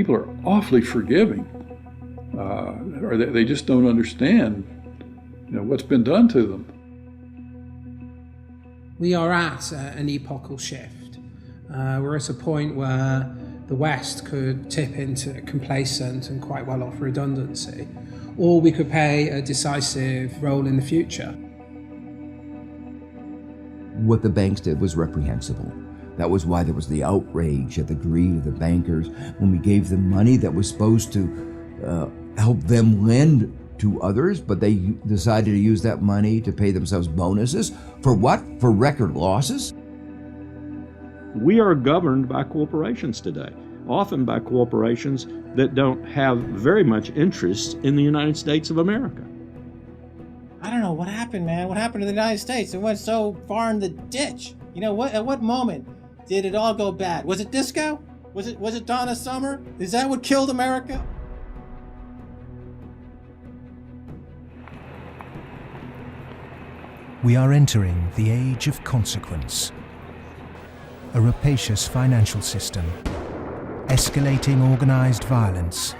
people are awfully forgiving, or they just don't understand, what's been done to them. We are at an epochal shift. We're at a point where the West could tip into complacent and quite well off redundancy, or we could play a decisive role in the future. What the banks did was reprehensible. That was why there was the outrage at the greed of the bankers when we gave them money that was supposed to help them lend to others, but they decided to use that money to pay themselves bonuses. For what? For record losses? We are governed by corporations today, often by corporations that don't have very much interest in the United States of America. I don't know what happened, man. What happened to the United States? It went so far in the ditch. At what moment did it all go bad? Was it disco? Was it Donna Summer? Is that what killed America? We are entering the age of consequence. A rapacious financial system, escalating organized violence,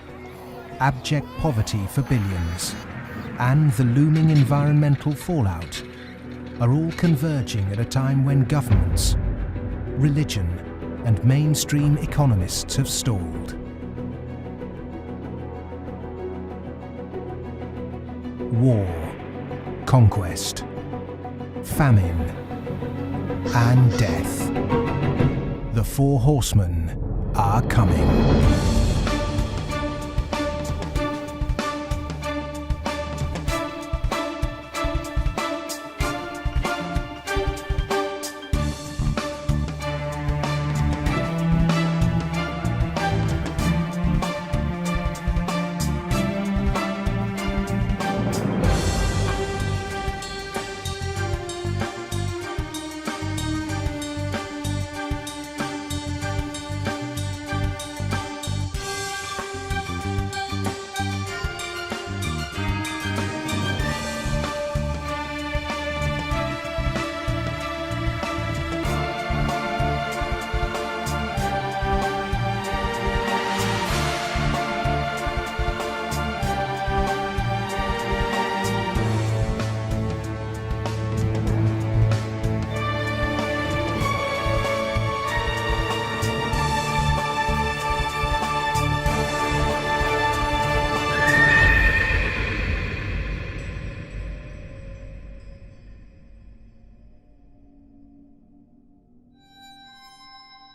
abject poverty for billions, and the looming environmental fallout are all converging at a time when governments, religion, and mainstream economists have stalled. War, conquest, famine, and death. The four horsemen are coming.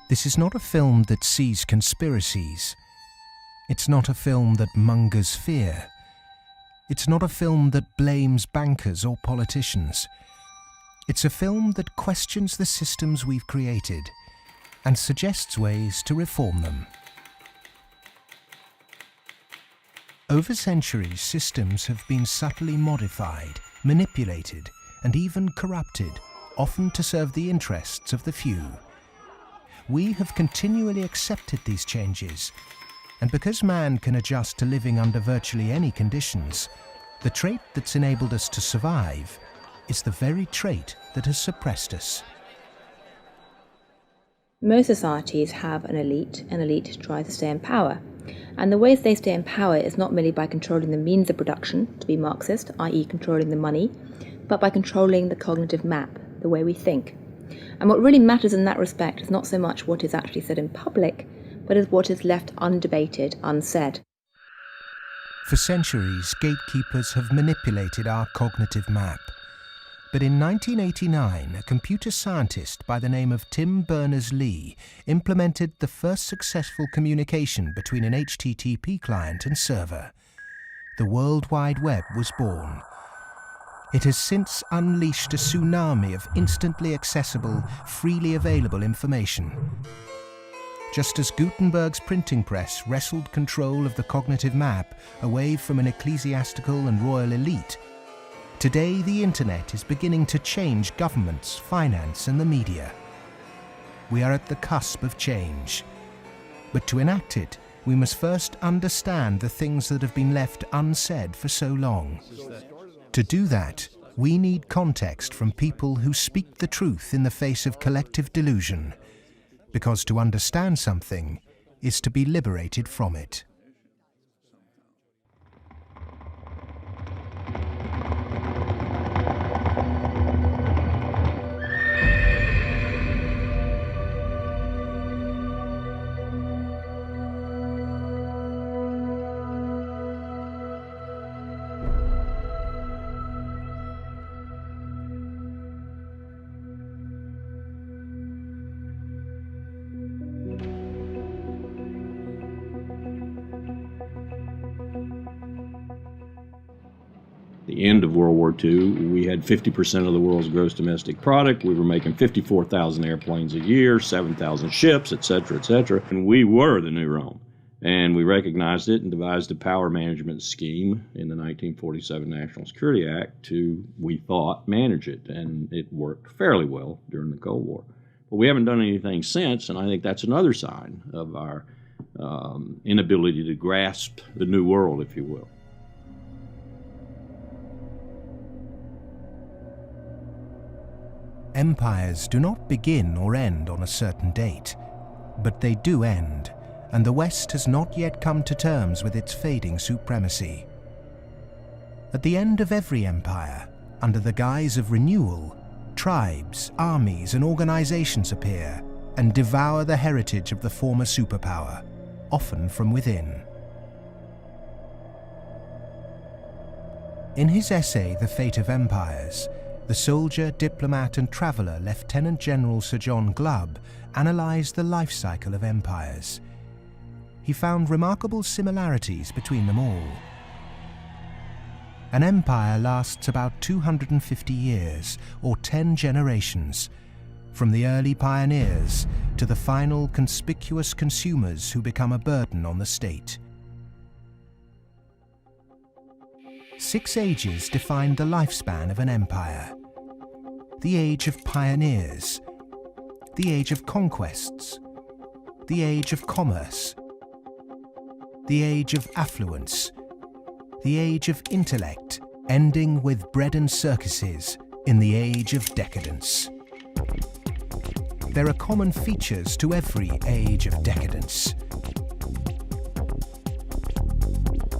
This is not a film that sees conspiracies. It's not a film that mongers fear. It's not a film that blames bankers or politicians. It's a film that questions the systems we've created and suggests ways to reform them. Over centuries, systems have been subtly modified, manipulated, and even corrupted, often to serve the interests of the few. We have continually accepted these changes, and because man can adjust to living under virtually any conditions, the trait that's enabled us to survive is the very trait that has suppressed us. Most societies have an elite tries to stay in power, and the ways they stay in power is not merely by controlling the means of production, to be Marxist, i.e. controlling the money, but by controlling the cognitive map, the way we think. And what really matters in that respect is not so much what is actually said in public, but is what is left undebated, unsaid. For centuries, gatekeepers have manipulated our cognitive map. But in 1989, a computer scientist by the name of Tim Berners-Lee implemented the first successful communication between an HTTP client and server. The World Wide Web was born. It has since unleashed a tsunami of instantly accessible, freely available information. Just as Gutenberg's printing press wrestled control of the cognitive map away from an ecclesiastical and royal elite, today the internet is beginning to change governments, finance, and the media. We are at the cusp of change. But to enact it, we must first understand the things that have been left unsaid for so long. To do that, we need context from people who speak the truth in the face of collective delusion, because to understand something is to be liberated from it. The end of World War II, we had 50% of the world's gross domestic product. We were making 54,000 airplanes a year, 7,000 ships, et cetera, and we were the new Rome. And we recognized it and devised a power management scheme in the 1947 National Security Act to, we thought, manage it. And it worked fairly well during the Cold War. But we haven't done anything since, and I think that's another sign of our inability to grasp the new world, if you will. Empires do not begin or end on a certain date, but they do end, and the West has not yet come to terms with its fading supremacy. At the end of every empire, under the guise of renewal, tribes, armies, and organizations appear and devour the heritage of the former superpower, often from within. In his essay, The Fate of Empires, the soldier, diplomat, and traveller Lieutenant General Sir John Glubb analysed the life cycle of empires. He found remarkable similarities between them all. An empire lasts about 250 years, or 10 generations, from the early pioneers to the final conspicuous consumers who become a burden on the state. 6 ages defined the lifespan of an empire. The age of pioneers, the age of conquests, the age of commerce, the age of affluence, the age of intellect, ending with bread and circuses in the age of decadence. There are common features to every age of decadence.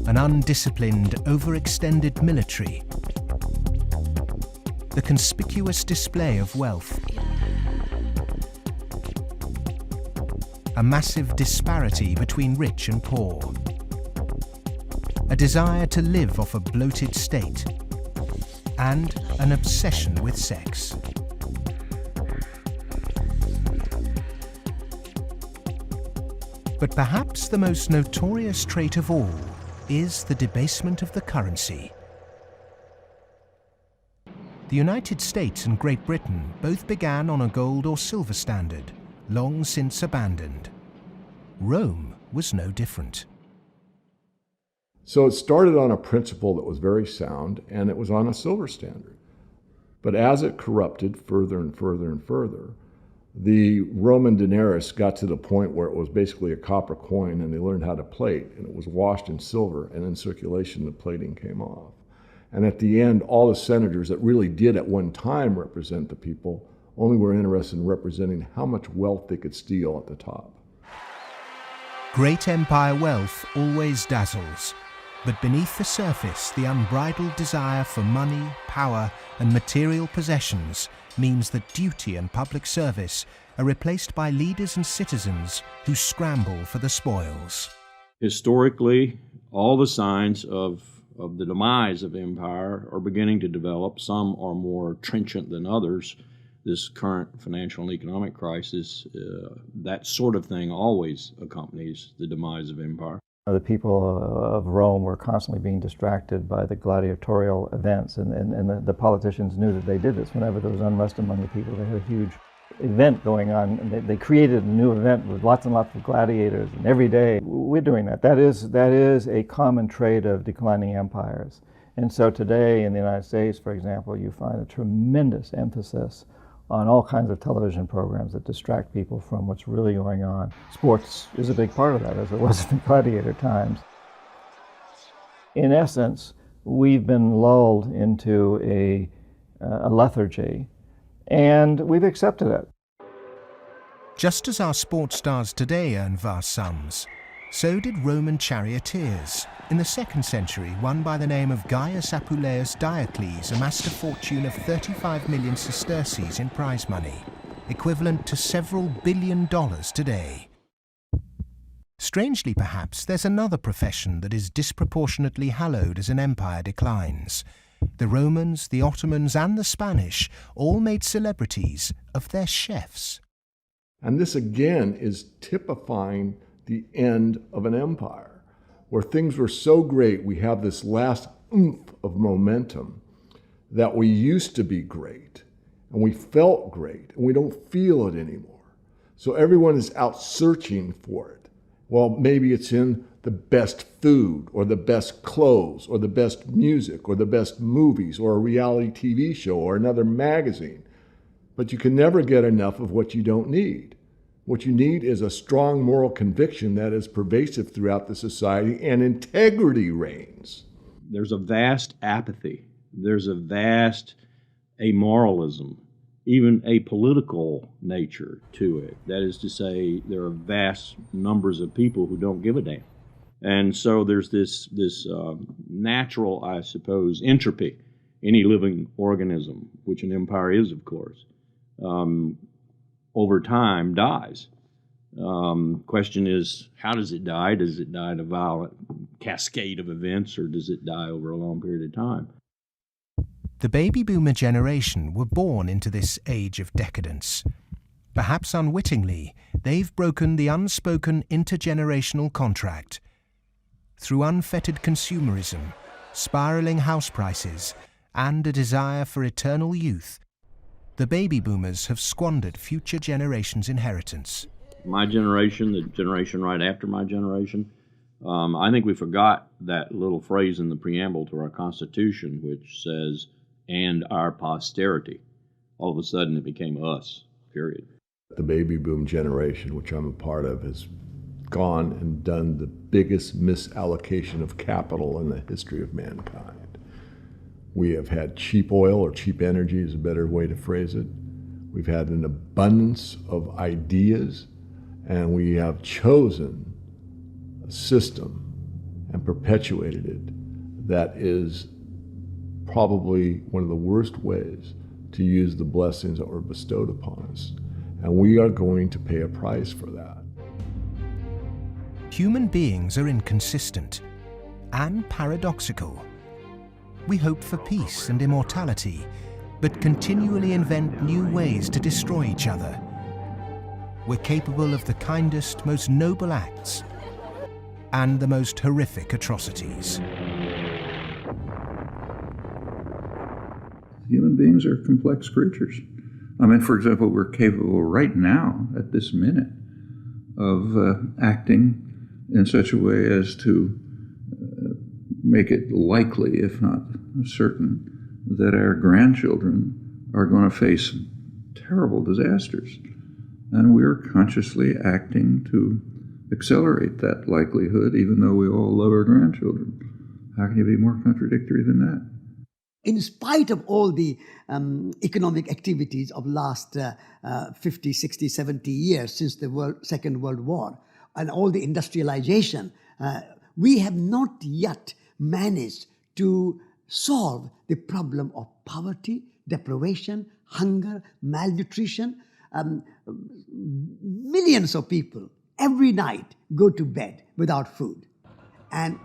An undisciplined, overextended military, the conspicuous display of wealth, a massive disparity between rich and poor, a desire to live off a bloated state, and an obsession with sex. But perhaps the most notorious trait of all is the debasement of the currency. The United States and Great Britain both began on a gold or silver standard, long since abandoned. Rome was no different. So it started on a principle that was very sound, and it was on a silver standard. But as it corrupted further and further and further, the Roman denarius got to the point where it was basically a copper coin, and they learned how to plate, and it was washed in silver, and in circulation the plating came off. And at the end, all the senators that really did at one time represent the people only were interested in representing how much wealth they could steal at the top. Great empire wealth always dazzles, but beneath the surface, the unbridled desire for money, power, and material possessions means that duty and public service are replaced by leaders and citizens who scramble for the spoils. Historically, all the signs of the demise of empire are beginning to develop. Some are more trenchant than others. This current financial and economic crisis, that sort of thing always accompanies the demise of empire. The people of Rome were constantly being distracted by the gladiatorial events, and the politicians knew that they did this. Whenever there was unrest among the people, they had a huge event going on, and they created a new event with lots and lots of gladiators, and every day we're doing that. That is a common trait of declining empires. And so today in the United States, for example, you find a tremendous emphasis on all kinds of television programs that distract people from what's really going on. Sports is a big part of that, as it was in the gladiator times. In essence, we've been lulled into a lethargy, and we've accepted it. Just as our sports stars today earn vast sums, so did Roman charioteers. In the 2nd century, one by the name of Gaius Apuleius Diocles amassed a fortune of 35 million sesterces in prize money, equivalent to several $1 billion today. Strangely, perhaps, there's another profession that is disproportionately hallowed as an empire declines. The Romans, the Ottomans, and the Spanish all made celebrities of their chefs. And this again is typifying the end of an empire, where things were so great, we have this last oomph of momentum that we used to be great, and we felt great, and we don't feel it anymore. So everyone is out searching for it. Well, maybe it's in the best food, or the best clothes, or the best music, or the best movies, or a reality TV show, or another magazine. But you can never get enough of what you don't need. What you need is a strong moral conviction that is pervasive throughout the society, and integrity reigns. There's a vast apathy. There's a vast amoralism, even a political nature to it. That is to say, there are vast numbers of people who don't give a damn. And so there's this natural, I suppose, entropy. Any living organism, which an empire is, of course, over time dies. Question is, how does it die? Does it die in a violent cascade of events, or does it die over a long period of time? The baby boomer generation were born into this age of decadence. Perhaps unwittingly, they've broken the unspoken intergenerational contract. Through unfettered consumerism, spiraling house prices, and a desire for eternal youth, the baby boomers have squandered future generations' inheritance. My generation, the generation right after my generation, I think we forgot that little phrase in the preamble to our Constitution, which says, "and our posterity." All of a sudden it became us, period. The baby boom generation, which I'm a part of, has gone and done the biggest misallocation of capital in the history of mankind. We have had cheap oil, or cheap energy is a better way to phrase it. We've had an abundance of ideas, and we have chosen a system and perpetuated it that is probably one of the worst ways to use the blessings that were bestowed upon us. And we are going to pay a price for that. Human beings are inconsistent and paradoxical. We hope for peace and immortality, but continually invent new ways to destroy each other. We're capable of the kindest, most noble acts and the most horrific atrocities. Human beings are complex creatures. I mean, for example, we're capable right now, at this minute, of acting in such a way as to make it likely, if not certain, that our grandchildren are going to face terrible disasters. And we're consciously acting to accelerate that likelihood, even though we all love our grandchildren. How can you be more contradictory than that? In spite of all the economic activities of last 50, 60, 70 years since the Second World War, and all the industrialization, we have not yet managed to solve the problem of poverty, deprivation, hunger, malnutrition. Millions of people every night go to bed without food. And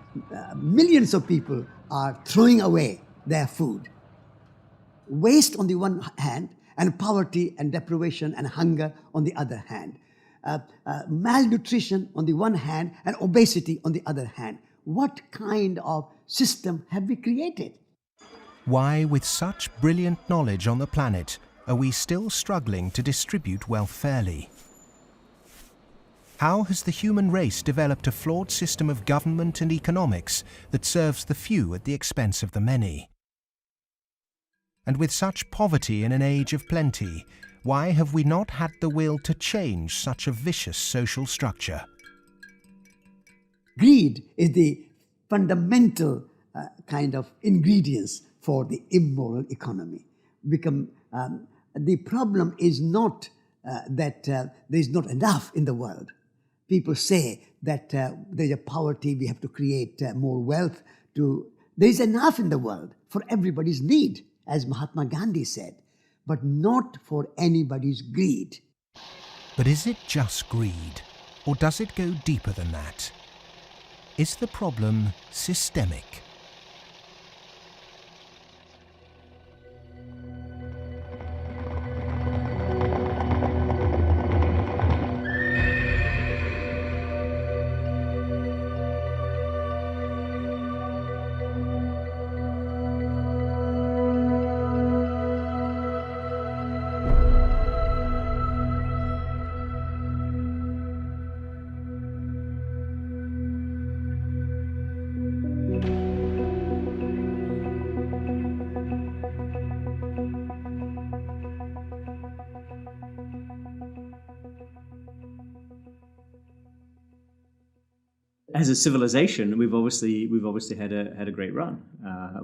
millions of people are throwing away their food. Waste on the one hand, and poverty and deprivation and hunger on the other hand. Malnutrition on the one hand, and obesity on the other hand. What kind of system have we created? Why, with such brilliant knowledge on the planet, are we still struggling to distribute wealth fairly? How has the human race developed a flawed system of government and economics that serves the few at the expense of the many? And with such poverty in an age of plenty, why have we not had the will to change such a vicious social structure? Greed is the fundamental kind of ingredients for the immoral economy. The problem is not that there is not enough in the world. People say that there is a poverty, we have to create more wealth. There is enough in the world for everybody's need, as Mahatma Gandhi said, but not for anybody's greed. But is it just greed, or does it go deeper than that? Is the problem systemic? As a civilization, we've obviously had a great run.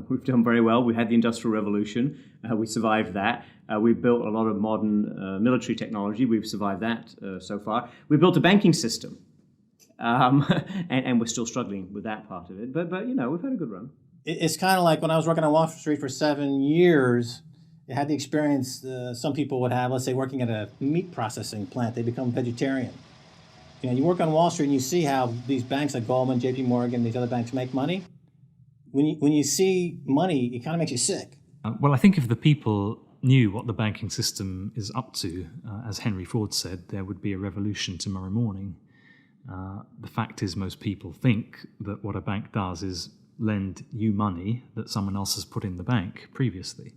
We've done very well. We had the Industrial Revolution. We survived that. We've built a lot of modern military technology. We've survived that so far. We built a banking system, and we're still struggling with that part of it. But we've had a good run. It's kind of like when I was working on Wall Street for 7 years. I had the experience some people would have. Let's say working at a meat processing plant, they become vegetarian. You work on Wall Street and you see how these banks like Goldman, J.P. Morgan, these other banks make money. When you see money, it kind of makes you sick. Well, I think if the people knew what the banking system is up to, as Henry Ford said, there would be a revolution tomorrow morning. The fact is, most people think that what a bank does is lend you money that someone else has put in the bank previously.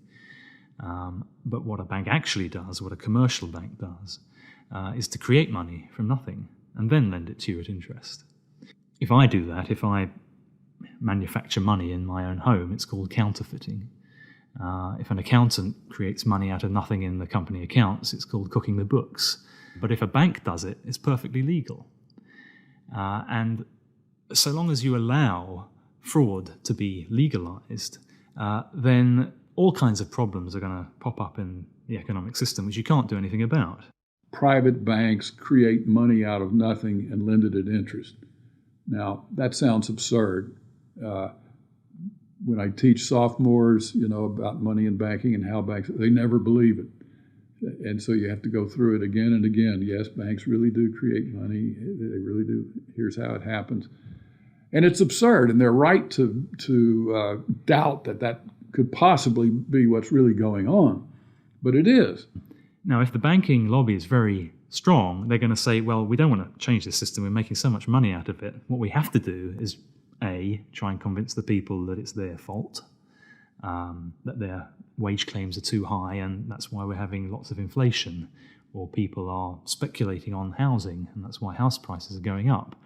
But what a bank actually does, what a commercial bank does, is to create money from nothing and then lend it to you at interest. If I do that, if I manufacture money in my own home, it's called counterfeiting. If an accountant creates money out of nothing in the company accounts, it's called cooking the books. But if a bank does it, it's perfectly legal. And so long as you allow fraud to be legalized, then all kinds of problems are going to pop up in the economic system, which you can't do anything about. Private banks create money out of nothing and lend it at interest. Now, that sounds absurd. When I teach sophomores, about money and banking and how banks, they never believe it. And so you have to go through it again and again. Yes, banks really do create money. They really do. Here's how it happens. And it's absurd, and they're right to doubt that could possibly be what's really going on. But it is. Now, if the banking lobby is very strong, they're going to say, well, we don't want to change this system. We're making so much money out of it. What we have to do is, A, try and convince the people that it's their fault, that their wage claims are too high, and that's why we're having lots of inflation, or people are speculating on housing, and that's why house prices are going up.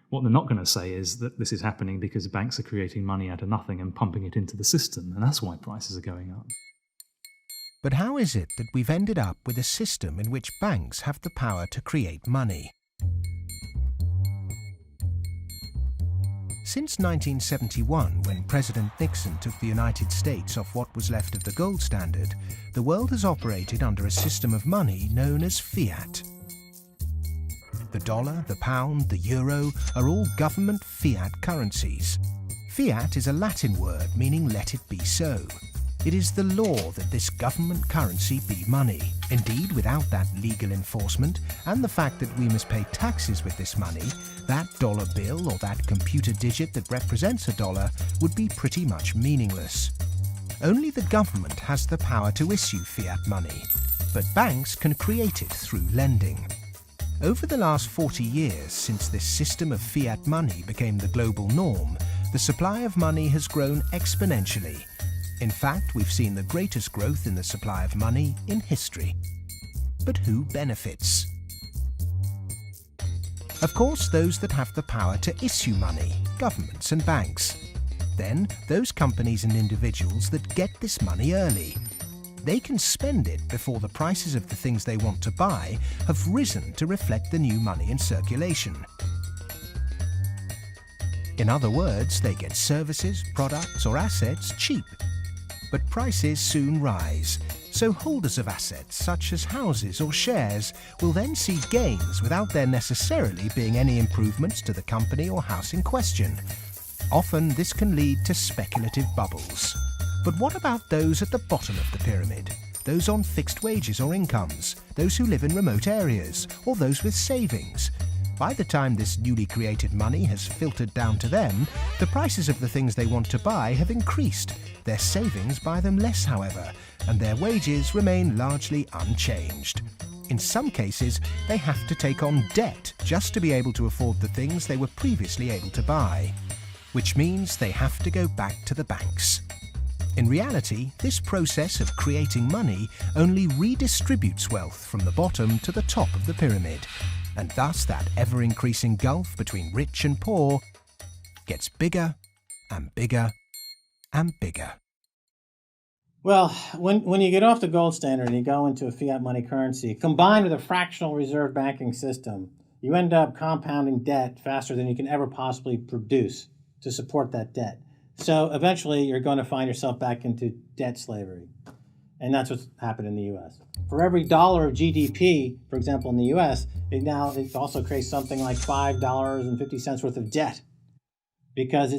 What they're not going to say is that this is happening because banks are creating money out of nothing and pumping it into the system, and that's why prices are going up. But how is it that we've ended up with a system in which banks have the power to create money? Since 1971, when President Nixon took the United States off what was left of the gold standard, the world has operated under a system of money known as fiat. The dollar, the pound, the euro are all government fiat currencies. Fiat is a Latin word meaning let it be so. It is the law that this government currency be money. Indeed, without that legal enforcement and the fact that we must pay taxes with this money, that dollar bill or that computer digit that represents a dollar would be pretty much meaningless. Only the government has the power to issue fiat money, but banks can create it through lending. Over the last 40 years, since this system of fiat money became the global norm, the supply of money has grown exponentially. In fact, we've seen the greatest growth in the supply of money in history. But who benefits? Of course, those that have the power to issue money, governments and banks. Then, those companies and individuals that get this money early. They can spend it before the prices of the things they want to buy have risen to reflect the new money in circulation. In other words, they get services, products or assets cheap. But prices soon rise, So holders of assets such as houses or shares will then see gains without there necessarily being any improvements to the company or house in question. Often this can lead to speculative bubbles. But what about those at the bottom of the pyramid? Those on fixed wages or incomes, those who live in remote areas, or those with savings? By the time this newly created money has filtered down to them, the prices of the things they want to buy have increased. Their savings buy them less, however, and their wages remain largely unchanged. In some cases, they have to take on debt just to be able to afford the things they were previously able to buy, which means they have to go back to the banks. In reality, this process of creating money only redistributes wealth from the bottom to the top of the pyramid, and thus that ever-increasing gulf between rich and poor gets bigger and bigger and bigger. Well, when you get off the gold standard and you go into a fiat money currency, combined with a fractional reserve banking system, you end up compounding debt faster than you can ever possibly produce to support that debt. So eventually you're going to find yourself back into debt slavery. And that's what's happened in the U.S. For every dollar of GDP, for example, in the U.S., it also creates something like $5.50 worth of debt. Because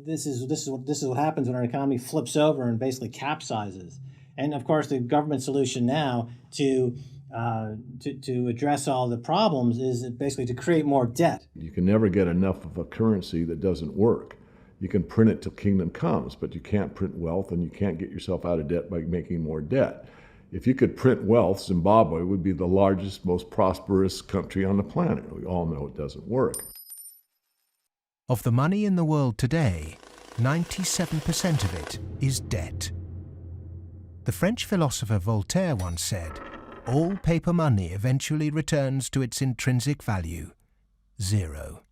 this is what happens when our economy flips over and basically capsizes. And of course, the government solution now to address all the problems is basically to create more debt. You can never get enough of a currency that doesn't work. You can print it till kingdom comes, but you can't print wealth, and you can't get yourself out of debt by making more debt. If you could print wealth, Zimbabwe would be the largest, most prosperous country on the planet. We all know it doesn't work. Of the money in the world today, 97% of it is debt. The French philosopher Voltaire once said, "All paper money eventually returns to its intrinsic value, zero."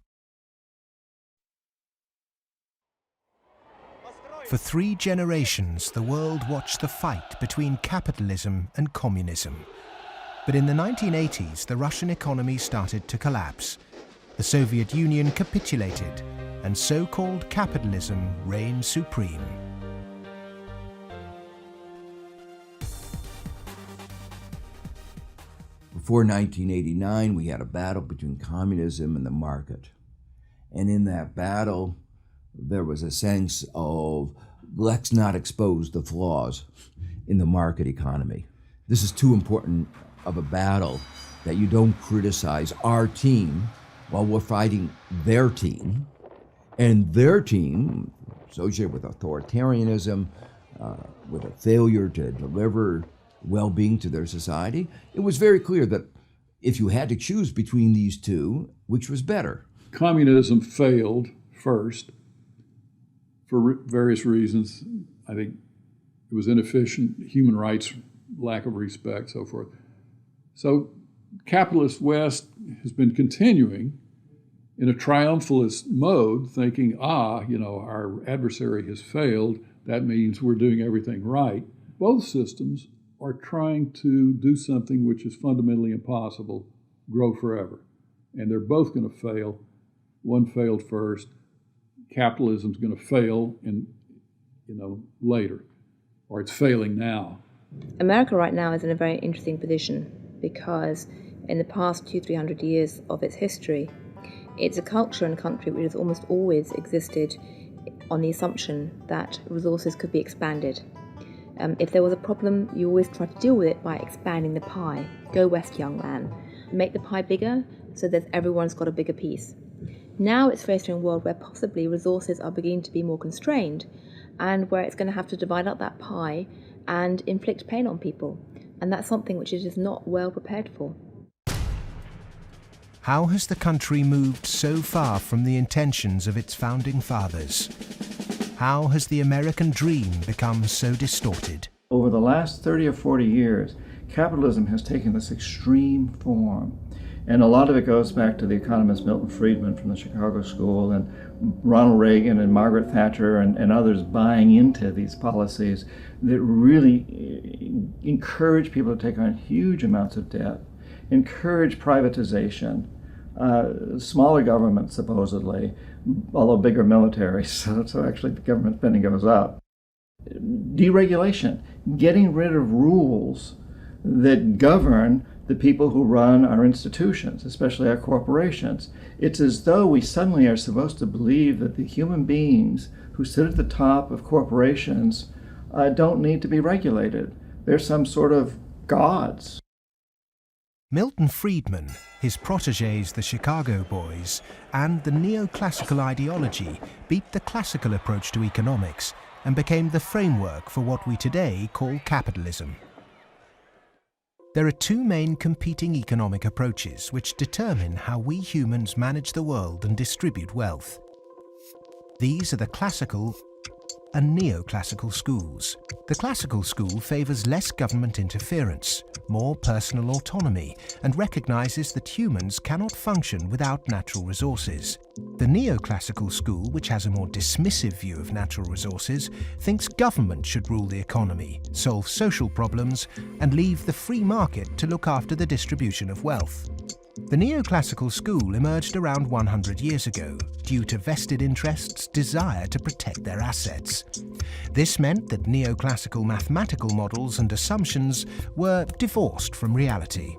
For 3 generations, the world watched the fight between capitalism and communism. But in the 1980s, the Russian economy started to collapse. The Soviet Union capitulated, and so-called capitalism reigned supreme. Before 1989, we had a battle between communism and the market. And in that battle, there was a sense of, let's not expose the flaws in the market economy. This is too important of a battle that you don't criticize our team while we're fighting their team. And their team, associated with authoritarianism, with a failure to deliver well-being to their society, it was very clear that if you had to choose between these two, which was better? Communism failed first for various reasons. I think it was inefficient, human rights, lack of respect, so forth. So capitalist West has been continuing in a triumphalist mode, thinking, our adversary has failed. That means we're doing everything right. Both systems are trying to do something which is fundamentally impossible, grow forever. And they're both going to fail. One failed first. Capitalism's going to fail later, or it's failing now. America right now is in a very interesting position because in the past 200-300 years of its history, it's a culture and country which has almost always existed on the assumption that resources could be expanded. If there was a problem, you always try to deal with it by expanding the pie. Go west, young man. Make the pie bigger so that everyone's got a bigger piece. Now it's faced in a world where possibly resources are beginning to be more constrained and where it's going to have to divide up that pie and inflict pain on people. And that's something which it is not well prepared for. How has the country moved so far from the intentions of its founding fathers? How has the American dream become so distorted? Over the last 30 or 40 years, capitalism has taken this extreme form. And a lot of it goes back to the economist Milton Friedman from the Chicago School and Ronald Reagan and Margaret Thatcher and others buying into these policies that really encourage people to take on huge amounts of debt, encourage privatization, smaller government supposedly, although bigger military, so actually the government spending goes up. Deregulation, getting rid of rules that govern the people who run our institutions, especially our corporations. It's as though we suddenly are supposed to believe that the human beings who sit at the top of corporations don't need to be regulated. They're some sort of gods. Milton Friedman, his protégés the Chicago Boys, and the neoclassical ideology beat the classical approach to economics and became the framework for what we today call capitalism. There are two main competing economic approaches which determine how we humans manage the world and distribute wealth. These are the classical and neoclassical schools. The classical school favours less government interference, more personal autonomy, and recognises that humans cannot function without natural resources. The neoclassical school, which has a more dismissive view of natural resources, thinks government should rule the economy, solve social problems, and leave the free market to look after the distribution of wealth. The neoclassical school emerged around 100 years ago due to vested interests' desire to protect their assets. This meant that neoclassical mathematical models and assumptions were divorced from reality.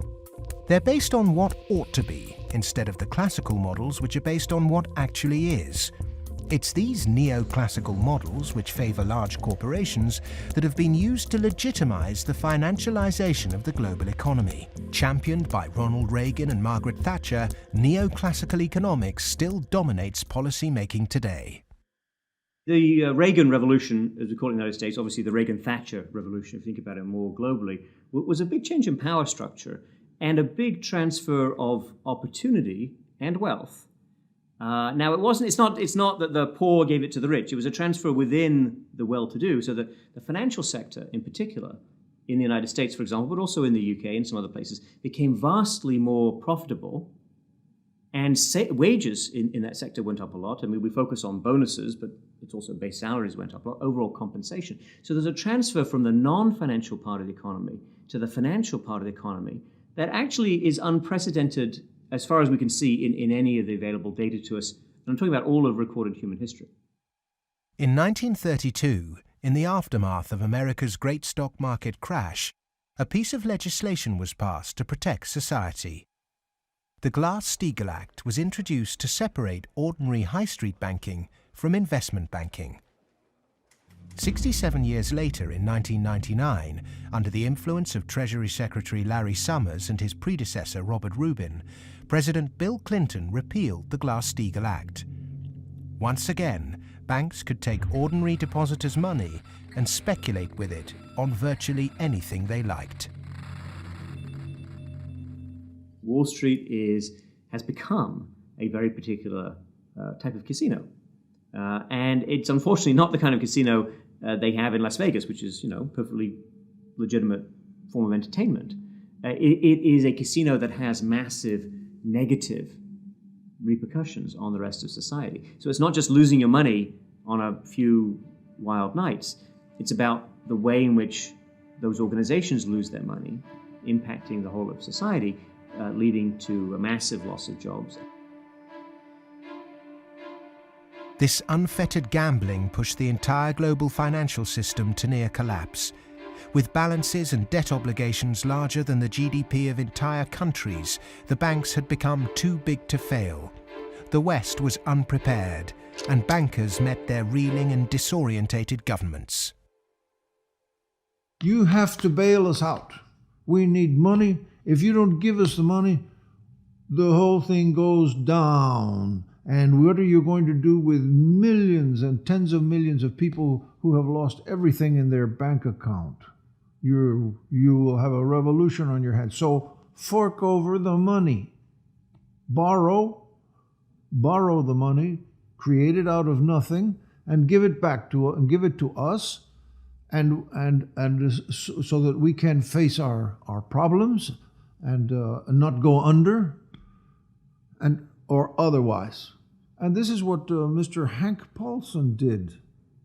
They're based on what ought to be, instead of the classical models which are based on what actually is. It's these neoclassical models, which favour large corporations, that have been used to legitimise the financialisation of the global economy. Championed by Ronald Reagan and Margaret Thatcher, neoclassical economics still dominates policy making today. The Reagan Revolution, as we call it in the United States, obviously the Reagan-Thatcher Revolution, if you think about it more globally, was a big change in power structure and a big transfer of opportunity and wealth. Now, it's not that the poor gave it to the rich. It was a transfer within the well-to-do. So the financial sector, in particular, in the United States, for example, but also in the UK and some other places, became vastly more profitable. And wages in that sector went up a lot. I mean, we focus on bonuses, but it's also base salaries went up a lot, overall compensation. So there's a transfer from the non-financial part of the economy to the financial part of the economy that actually is unprecedented as far as we can see in any of the available data to us. And I'm talking about all of recorded human history. In 1932, in the aftermath of America's great stock market crash, a piece of legislation was passed to protect society. The Glass-Steagall Act was introduced to separate ordinary high street banking from investment banking. 67 years later, in 1999, under the influence of Treasury Secretary Larry Summers and his predecessor Robert Rubin, President Bill Clinton repealed the Glass-Steagall Act. Once again, banks could take ordinary depositors' money and speculate with it on virtually anything they liked. Wall Street has become a very particular type of casino. And it's unfortunately not the kind of casino they have in Las Vegas, which is, perfectly legitimate form of entertainment. It is a casino that has massive negative repercussions on the rest of society. So it's not just losing your money on a few wild nights. It's about the way in which those organizations lose their money, impacting the whole of society, leading to a massive loss of jobs. This unfettered gambling pushed the entire global financial system to near collapse. With balances and debt obligations larger than the GDP of entire countries, the banks had become too big to fail. The West was unprepared, and bankers met their reeling and disorientated governments. You have to bail us out. We need money. If you don't give us the money, the whole thing goes down. And what are you going to do with millions and tens of millions of people who have lost everything in their bank account? You will have a revolution on your hands. So fork over the money. Borrow the money, create it out of nothing, and give it back to us, and so that we can face our problems and not go under, or otherwise. And this is what Mr. Hank Paulson did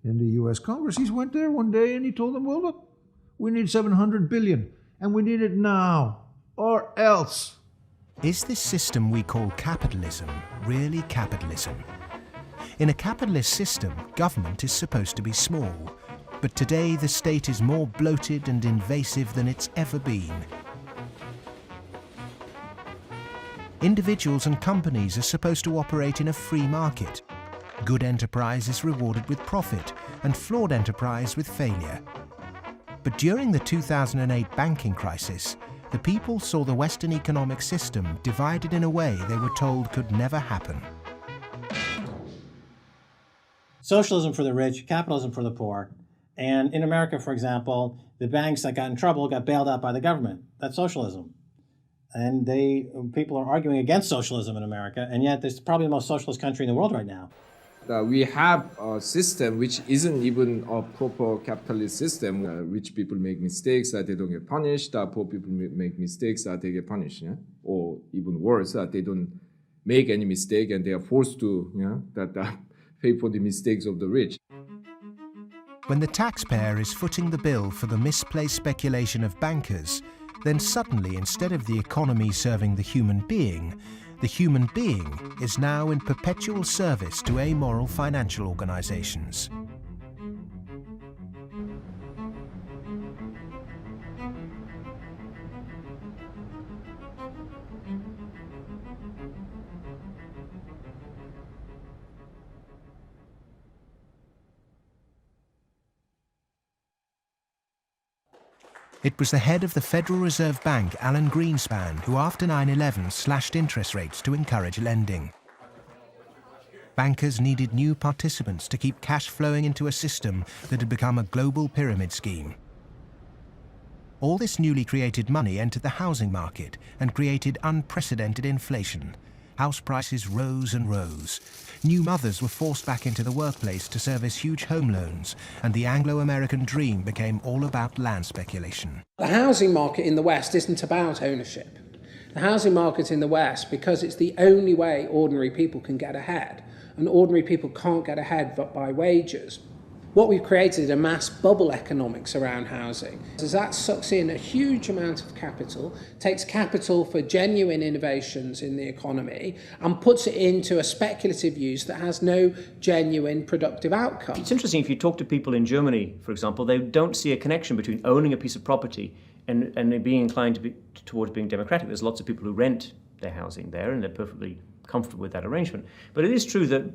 in the U.S. Congress. He went there one day and he told them, well, look, we need $700 billion, and we need it now, or else. Is this system we call capitalism really capitalism? In a capitalist system, government is supposed to be small. But today the state is more bloated and invasive than it's ever been. Individuals and companies are supposed to operate in a free market. Good enterprise is rewarded with profit, and flawed enterprise with failure. But during the 2008 banking crisis, the people saw the Western economic system divided in a way they were told could never happen. Socialism for the rich, capitalism for the poor. And in America, for example, the banks that got in trouble got bailed out by the government. That's socialism. And people are arguing against socialism in America, and yet it's probably the most socialist country in the world right now. We have a system which isn't even a proper capitalist system. Rich people make mistakes that they don't get punished. Poor people make mistakes that they get punished. Yeah? Or even worse, that they don't make any mistake and they are forced to pay for the mistakes of the rich. When the taxpayer is footing the bill for the misplaced speculation of bankers, then suddenly, instead of the economy serving the human being is now in perpetual service to amoral financial organizations. It was the head of the Federal Reserve Bank, Alan Greenspan, who after 9/11 slashed interest rates to encourage lending. Bankers needed new participants to keep cash flowing into a system that had become a global pyramid scheme. All this newly created money entered the housing market and created unprecedented inflation. House prices rose and rose. New mothers were forced back into the workplace to service huge home loans, and the Anglo-American dream became all about land speculation. The housing market in the West isn't about ownership. The housing market in the West, because it's the only way ordinary people can get ahead, and ordinary people can't get ahead but by wages. What we've created is a mass bubble economics around housing. As that sucks in a huge amount of capital, takes capital for genuine innovations in the economy, and puts it into a speculative use that has no genuine productive outcome. It's interesting, if you talk to people in Germany, for example, they don't see a connection between owning a piece of property and being inclined towards being democratic. There's lots of people who rent their housing there, and they're perfectly comfortable with that arrangement. But it is true that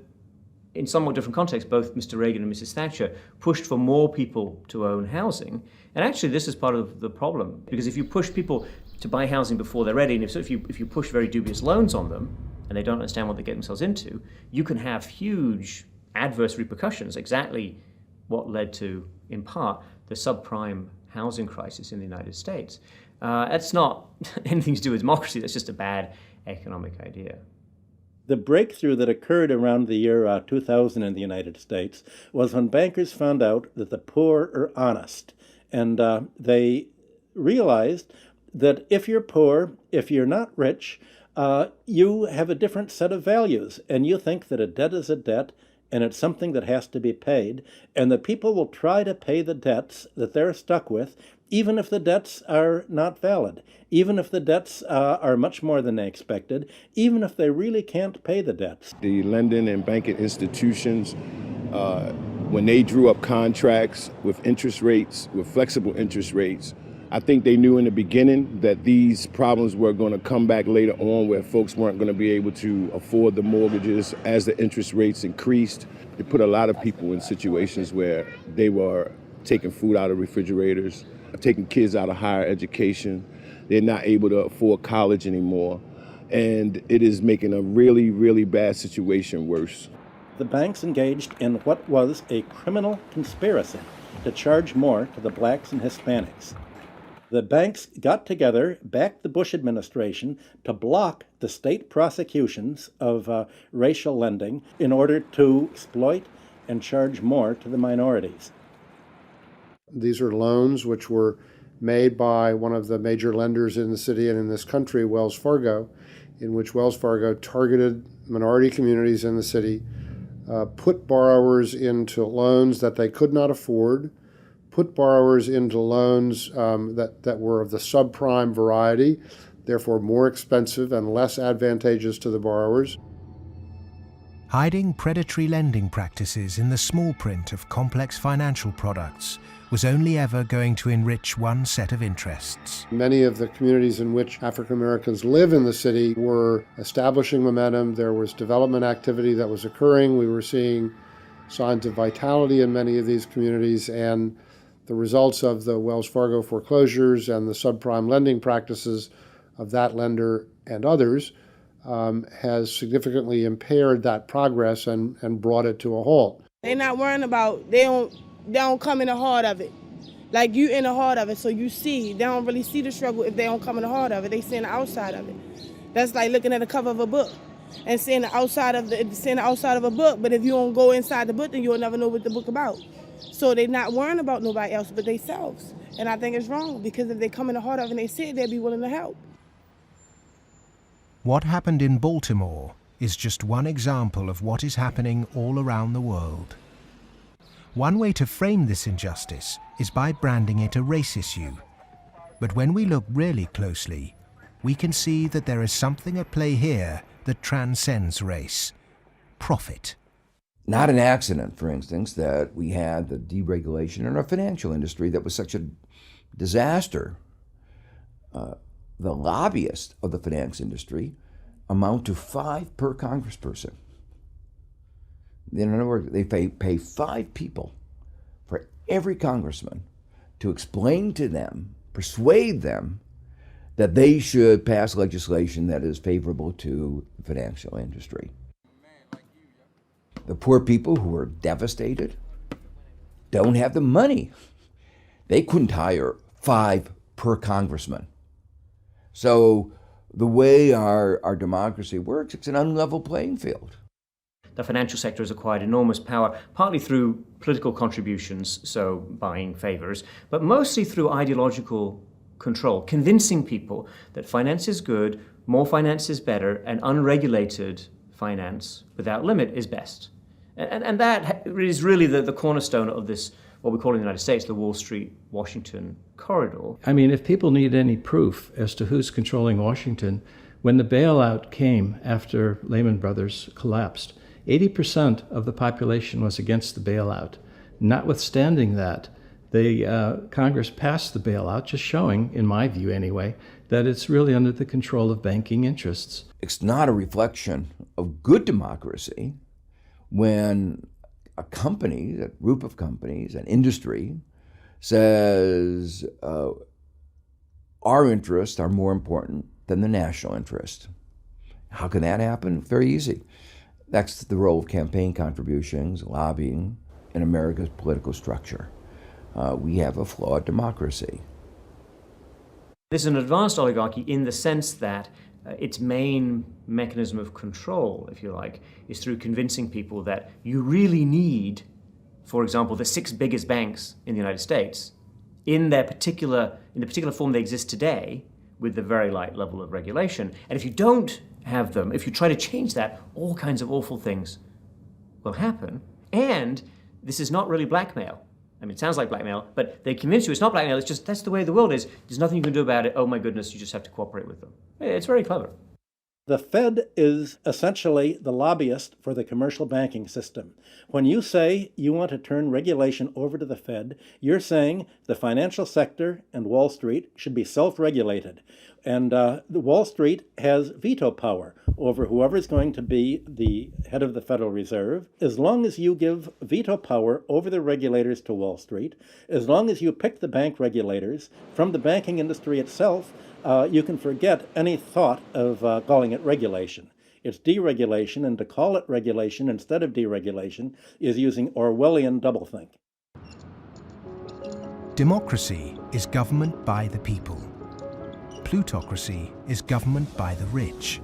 in somewhat different contexts, both Mr. Reagan and Mrs. Thatcher pushed for more people to own housing. And actually, this is part of the problem, because if you push people to buy housing before they're ready, and if you push very dubious loans on them, and they don't understand what they get themselves into, you can have huge adverse repercussions, exactly what led to, in part, the subprime housing crisis in the United States. That's not anything to do with democracy, that's just a bad economic idea. The breakthrough that occurred around the year 2000 in the United States was when bankers found out that the poor are honest. And they realized that if you're poor, if you're not rich, you have a different set of values. And you think that a debt is a debt, and it's something that has to be paid. And that people will try to pay the debts that they're stuck with, even if the debts are not valid, even if the debts are much more than they expected, even if they really can't pay the debts. The lending and banking institutions, when they drew up contracts with interest rates, with flexible interest rates, I think they knew in the beginning that these problems were going to come back later on, where folks weren't going to be able to afford the mortgages as the interest rates increased. It put a lot of people in situations where they were taking food out of refrigerators, taking kids out of higher education. They're not able to afford college anymore. And it is making a really, really bad situation worse. The banks engaged in what was a criminal conspiracy to charge more to the blacks and Hispanics. The banks got together, backed the Bush administration to block the state prosecutions of racial lending in order to exploit and charge more to the minorities. These are loans which were made by one of the major lenders in the city and in this country, Wells Fargo, in which Wells Fargo targeted minority communities in the city, put borrowers into loans that they could not afford, put borrowers into loans that were of the subprime variety, therefore more expensive and less advantageous to the borrowers. Hiding predatory lending practices in the small print of complex financial products was only ever going to enrich one set of interests. Many of the communities in which African Americans live in the city were establishing momentum. There was development activity that was occurring. We were seeing signs of vitality in many of these communities, and the results of the Wells Fargo foreclosures and the subprime lending practices of that lender and others has significantly impaired that progress and brought it to a halt. They're not worrying about, they don't come in the heart of it. Like, you in the heart of it, so you see. They don't really see the struggle if they don't come in the heart of it. They see the outside of it. That's like looking at the cover of a book and seeing the outside of a book, but if you don't go inside the book, then you'll never know what the book about. So they're not worrying about nobody else but themselves. And I think it's wrong, because if they come in the heart of it and they see it, they'll be willing to help. What happened in Baltimore is just one example of what is happening all around the world. One way to frame this injustice is by branding it a race issue. But when we look really closely, we can see that there is something at play here that transcends race: profit. Not an accident, for instance, that we had the deregulation in our financial industry that was such a disaster. The lobbyists of the finance industry amount to 5 per congressperson. In other words, they pay 5 people for every congressman to explain to them, persuade them, that they should pass legislation that is favorable to the financial industry. The poor people who are devastated don't have the money. They couldn't hire 5 per congressman. So the way our democracy works, it's an unlevel playing field. The financial sector has acquired enormous power, partly through political contributions, so buying favors, but mostly through ideological control, convincing people that finance is good, more finance is better, and unregulated finance without limit is best. And that is really the cornerstone of this, what we call in the United States, the Wall Street-Washington corridor. I mean, if people need any proof as to who's controlling Washington, when the bailout came after Lehman Brothers collapsed, 80% of the population was against the bailout. Notwithstanding that, Congress passed the bailout, just showing, in my view anyway, that it's really under the control of banking interests. It's not a reflection of good democracy when a company, a group of companies, an industry, says our interests are more important than the national interest. How can that happen? Very easy. That's the role of campaign contributions, lobbying, in America's political structure. We have a flawed democracy. This is an advanced oligarchy in the sense that its main mechanism of control, if you like, is through convincing people that you really need, for example, the 6 biggest banks in the United States in the particular form they exist today, with the very light level of regulation. And if you don't have them, if you try to change that, all kinds of awful things will happen. And this is not really blackmail. I mean, it sounds like blackmail, but they convince you it's not blackmail, it's just that's the way the world is. There's nothing you can do about it. Oh my goodness, you just have to cooperate with them. It's very clever. The Fed is essentially the lobbyist for the commercial banking system. When you say you want to turn regulation over to the Fed, you're saying the financial sector and Wall Street should be self-regulated. And the Wall Street has veto power over whoever is going to be the head of the Federal Reserve. As long as you give veto power over the regulators to Wall Street, as long as you pick the bank regulators from the banking industry itself, you can forget any thought of calling it regulation. It's deregulation, and to call it regulation instead of deregulation is using Orwellian doublethink. Democracy is government by the people. Plutocracy is government by the rich.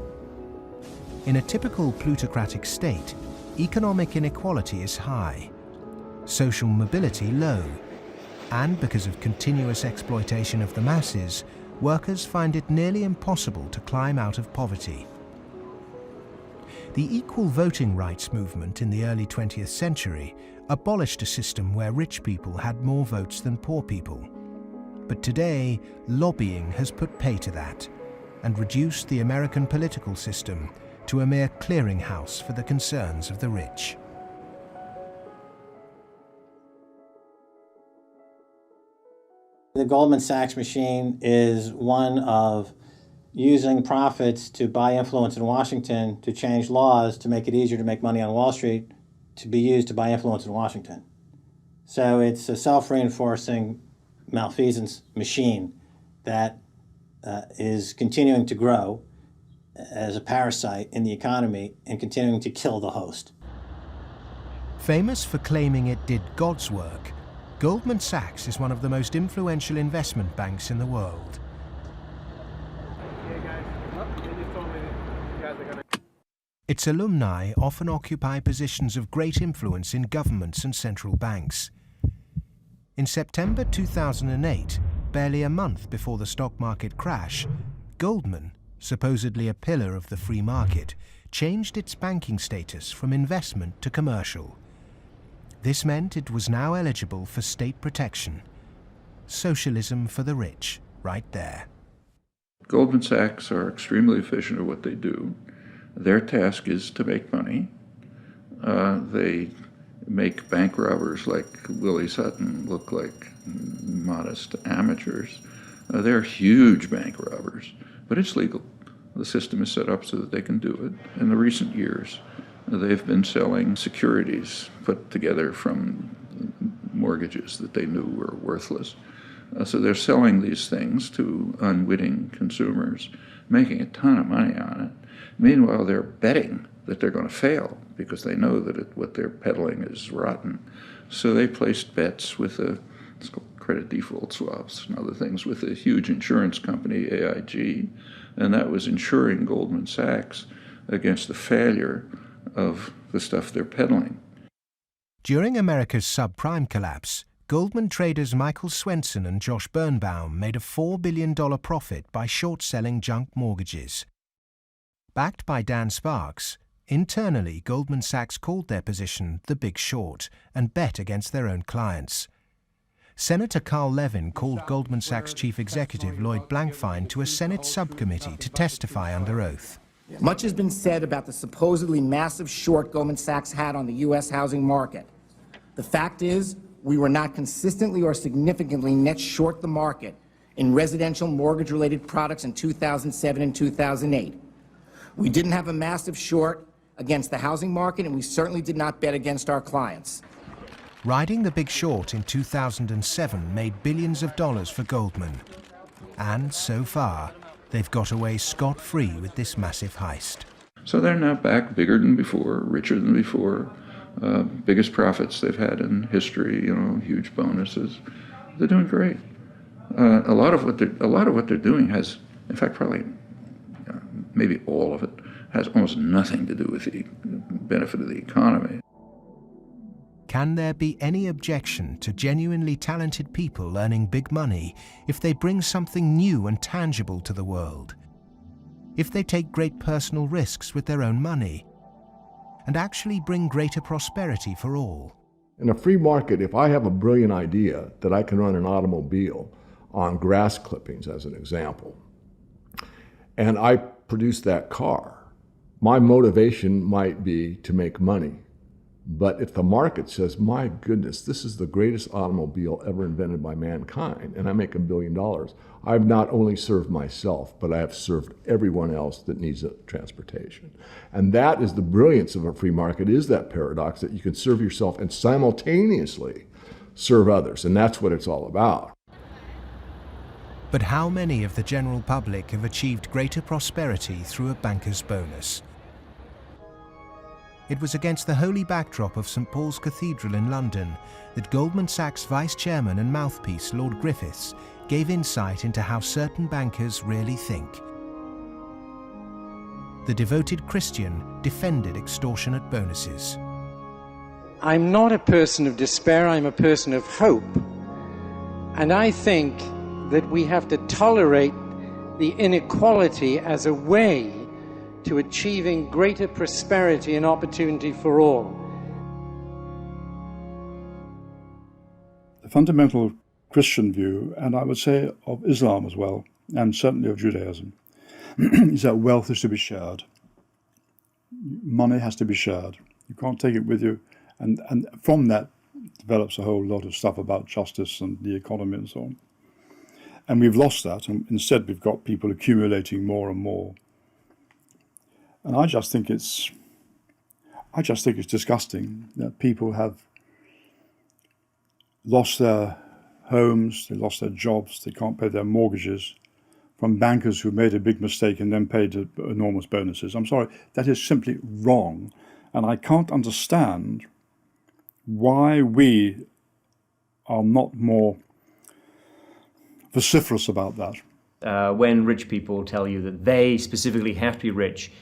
In a typical plutocratic state, economic inequality is high, social mobility low, and because of continuous exploitation of the masses, workers find it nearly impossible to climb out of poverty. The equal voting rights movement in the early 20th century abolished a system where rich people had more votes than poor people. But today, lobbying has put pay to that and reduced the American political system to a mere clearinghouse for the concerns of the rich. The Goldman Sachs machine is one of using profits to buy influence in Washington, to change laws, to make it easier to make money on Wall Street, to be used to buy influence in Washington. So it's a self-reinforcing malfeasance machine that is continuing to grow as a parasite in the economy and continuing to kill the host. Famous for claiming it did God's work, Goldman Sachs is one of the most influential investment banks in the world. Its alumni often occupy positions of great influence in governments and central banks. In September 2008, barely a month before the stock market crash, Goldman, supposedly a pillar of the free market, changed its banking status from investment to commercial. This meant it was now eligible for state protection. Socialism for the rich, right there. Goldman Sachs are extremely efficient at what they do. Their task is to make money. They make bank robbers like Willie Sutton look like modest amateurs. They're huge bank robbers, but it's legal. The system is set up so that they can do it. In the recent years, they've been selling securities put together from mortgages that they knew were worthless. So they're selling these things to unwitting consumers, making a ton of money on it. Meanwhile, they're betting that they're going to fail because they know that what they're peddling is rotten. So they placed bets with it's called credit default swaps and other things with a huge insurance company, AIG, and that was insuring Goldman Sachs against the failure of the stuff they're peddling. During America's subprime collapse, Goldman traders Michael Swenson and Josh Birnbaum made a $4 billion profit by short-selling junk mortgages. Backed by Dan Sparks, internally Goldman Sachs called their position the Big Short and bet against their own clients. Senator Carl Levin called Goldman Sachs chief executive Lloyd Blankfein to a Senate subcommittee to testify under oath. Much has been said about the supposedly massive short Goldman Sachs had on the U.S. housing market. The fact is, we were not consistently or significantly net short the market in residential mortgage-related products in 2007 and 2008. We didn't have a massive short against the housing market, and we certainly did not bet against our clients. Riding the Big Short in 2007 made billions of dollars for Goldman. And so far, they've got away scot-free with this massive heist. So they're now back bigger than before, richer than before, biggest profits they've had in history, huge bonuses. They're doing great. A lot of what they're doing has, in fact, probably maybe all of it, has almost nothing to do with the benefit of the economy. Can there be any objection to genuinely talented people earning big money if they bring something new and tangible to the world? If they take great personal risks with their own money and actually bring greater prosperity for all? In a free market, if I have a brilliant idea that I can run an automobile on grass clippings, as an example, and I produce that car, my motivation might be to make money. But if the market says, my goodness, this is the greatest automobile ever invented by mankind, and I make $1 billion, I've not only served myself, but I have served everyone else that needs transportation. And that is the brilliance of a free market, is that paradox that you can serve yourself and simultaneously serve others. And that's what it's all about. But how many of the general public have achieved greater prosperity through a banker's bonus? It was against the holy backdrop of St. Paul's Cathedral in London that Goldman Sachs vice chairman and mouthpiece Lord Griffiths gave insight into how certain bankers really think. The devoted Christian defended extortionate bonuses. I'm not a person of despair, I'm a person of hope. And I think that we have to tolerate the inequality as a way to achieving greater prosperity and opportunity for all. The fundamental Christian view, and I would say of Islam as well, and certainly of Judaism, is that wealth is to be shared. money has to be shared. You can't take it with you. And from that develops a whole lot of stuff about justice and the economy and so on. And we've lost that, and instead we've got people accumulating more and more. And I just think it's disgusting that people have lost their homes, they lost their jobs, they can't pay their mortgages from bankers who made a big mistake and then paid enormous bonuses. I'm sorry, that is simply wrong. And I can't understand why we are not more vociferous about that. When rich people tell you that they specifically have to be rich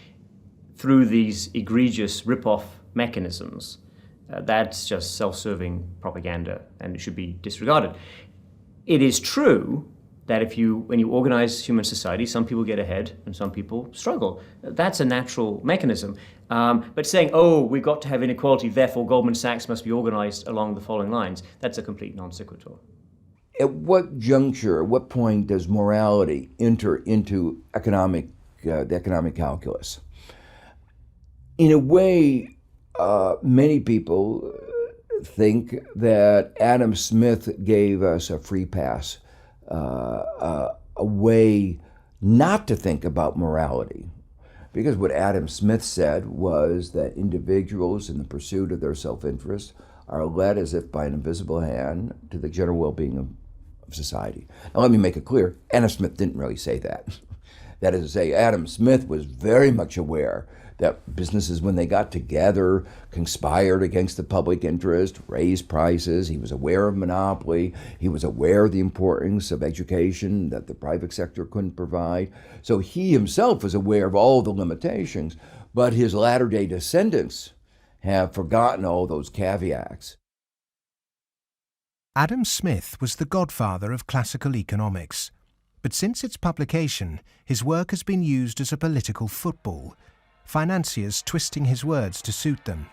through these egregious rip-off mechanisms, that's just self-serving propaganda, and it should be disregarded. It is true that when you organize human society, some people get ahead and some people struggle. That's a natural mechanism. But saying, we've got to have inequality, therefore Goldman Sachs must be organized along the following lines, that's a complete non sequitur. At what juncture, at what point does morality enter into the economic calculus? In a way, many people think that Adam Smith gave us a free pass, a way not to think about morality. Because what Adam Smith said was that individuals in the pursuit of their self-interest are led as if by an invisible hand to the general well-being of society. Now let me make it clear, Adam Smith didn't really say that. That is to say, Adam Smith was very much aware that businesses, when they got together, conspired against the public interest, raised prices. He was aware of monopoly. He was aware of the importance of education that the private sector couldn't provide. So he himself was aware of all the limitations, but his latter-day descendants have forgotten all those caveats. Adam Smith was the godfather of classical economics, but since its publication, his work has been used as a political football, financiers twisting his words to suit them.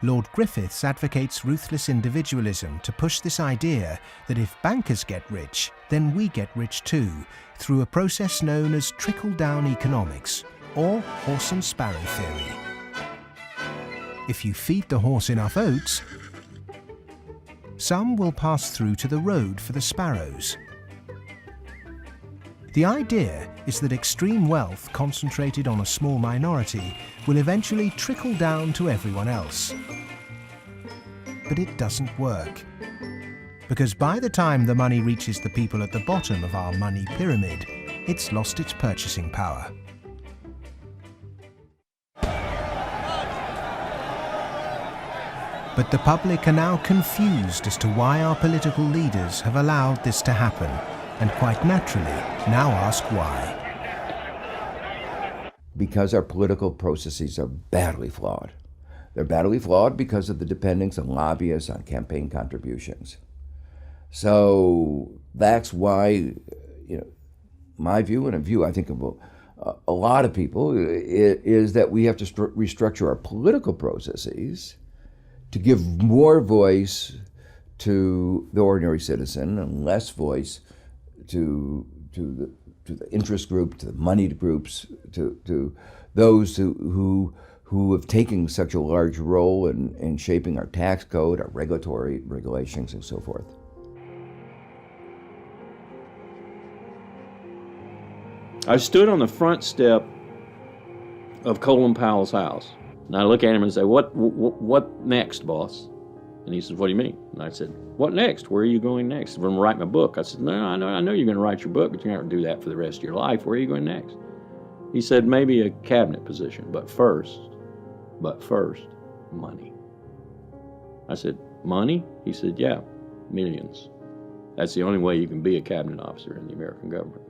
Lord Griffiths advocates ruthless individualism to push this idea that if bankers get rich, then we get rich too, through a process known as trickle-down economics, or horse and sparrow theory. If you feed the horse enough oats, some will pass through to the road for the sparrows. The idea is that extreme wealth concentrated on a small minority will eventually trickle down to everyone else. But it doesn't work. Because by the time the money reaches the people at the bottom of our money pyramid, it's lost its purchasing power. But the public are now confused as to why our political leaders have allowed this to happen, and quite naturally now ask why. Because our political processes are badly flawed. They're badly flawed because of the dependence on lobbyists, on campaign contributions. So that's why, my view, and a view I think of a lot of people, is that we have to restructure our political processes to give more voice to the ordinary citizen and less voice to the interest group, to the moneyed groups, to those who have taken such a large role in shaping our tax code, our regulatory regulations, and so forth. I stood on the front step of Colin Powell's house, and I look at him and say, "What next, boss?" And he said, "What do you mean?" And I said, "What next? Where are you going next?" "I'm going to write my book." I said, "No, I know you're going to write your book, but you're not going to do that for the rest of your life. Where are you going next?" He said, "Maybe a cabinet position, but first, money." I said, "Money?" He said, "Yeah, millions. That's the only way you can be a cabinet officer in the American government."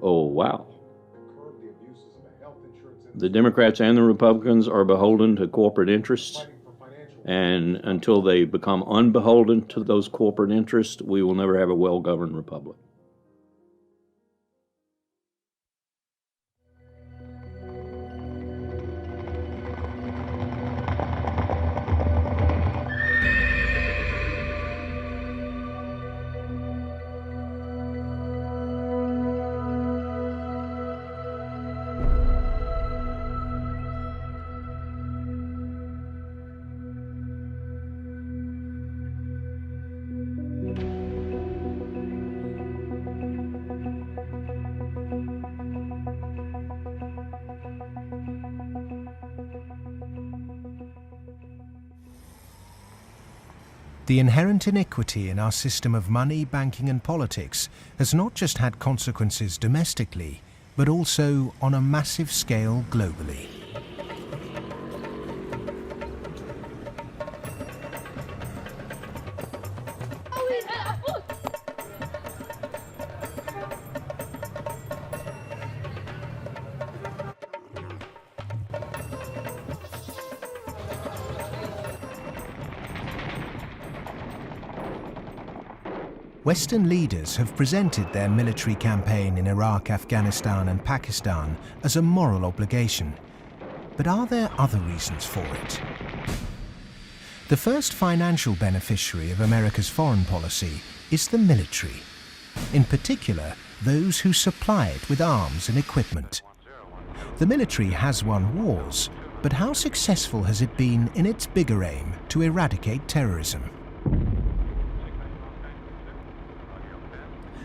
Oh, wow. The Democrats and the Republicans are beholden to corporate interests. And until they become unbeholden to those corporate interests, we will never have a well-governed republic. The inherent iniquity in our system of money, banking and politics has not just had consequences domestically, but also on a massive scale globally. Western leaders have presented their military campaign in Iraq, Afghanistan and Pakistan as a moral obligation. But are there other reasons for it? The first financial beneficiary of America's foreign policy is the military. In particular, those who supply it with arms and equipment. The military has won wars, but how successful has it been in its bigger aim to eradicate terrorism?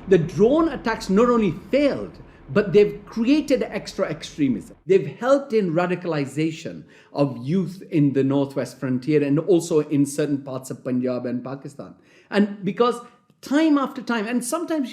The drone attacks not only failed, but they've created extra extremism. They've helped in radicalization of youth in the northwest frontier and also in certain parts of Punjab and Pakistan. And because time after time, and sometimes,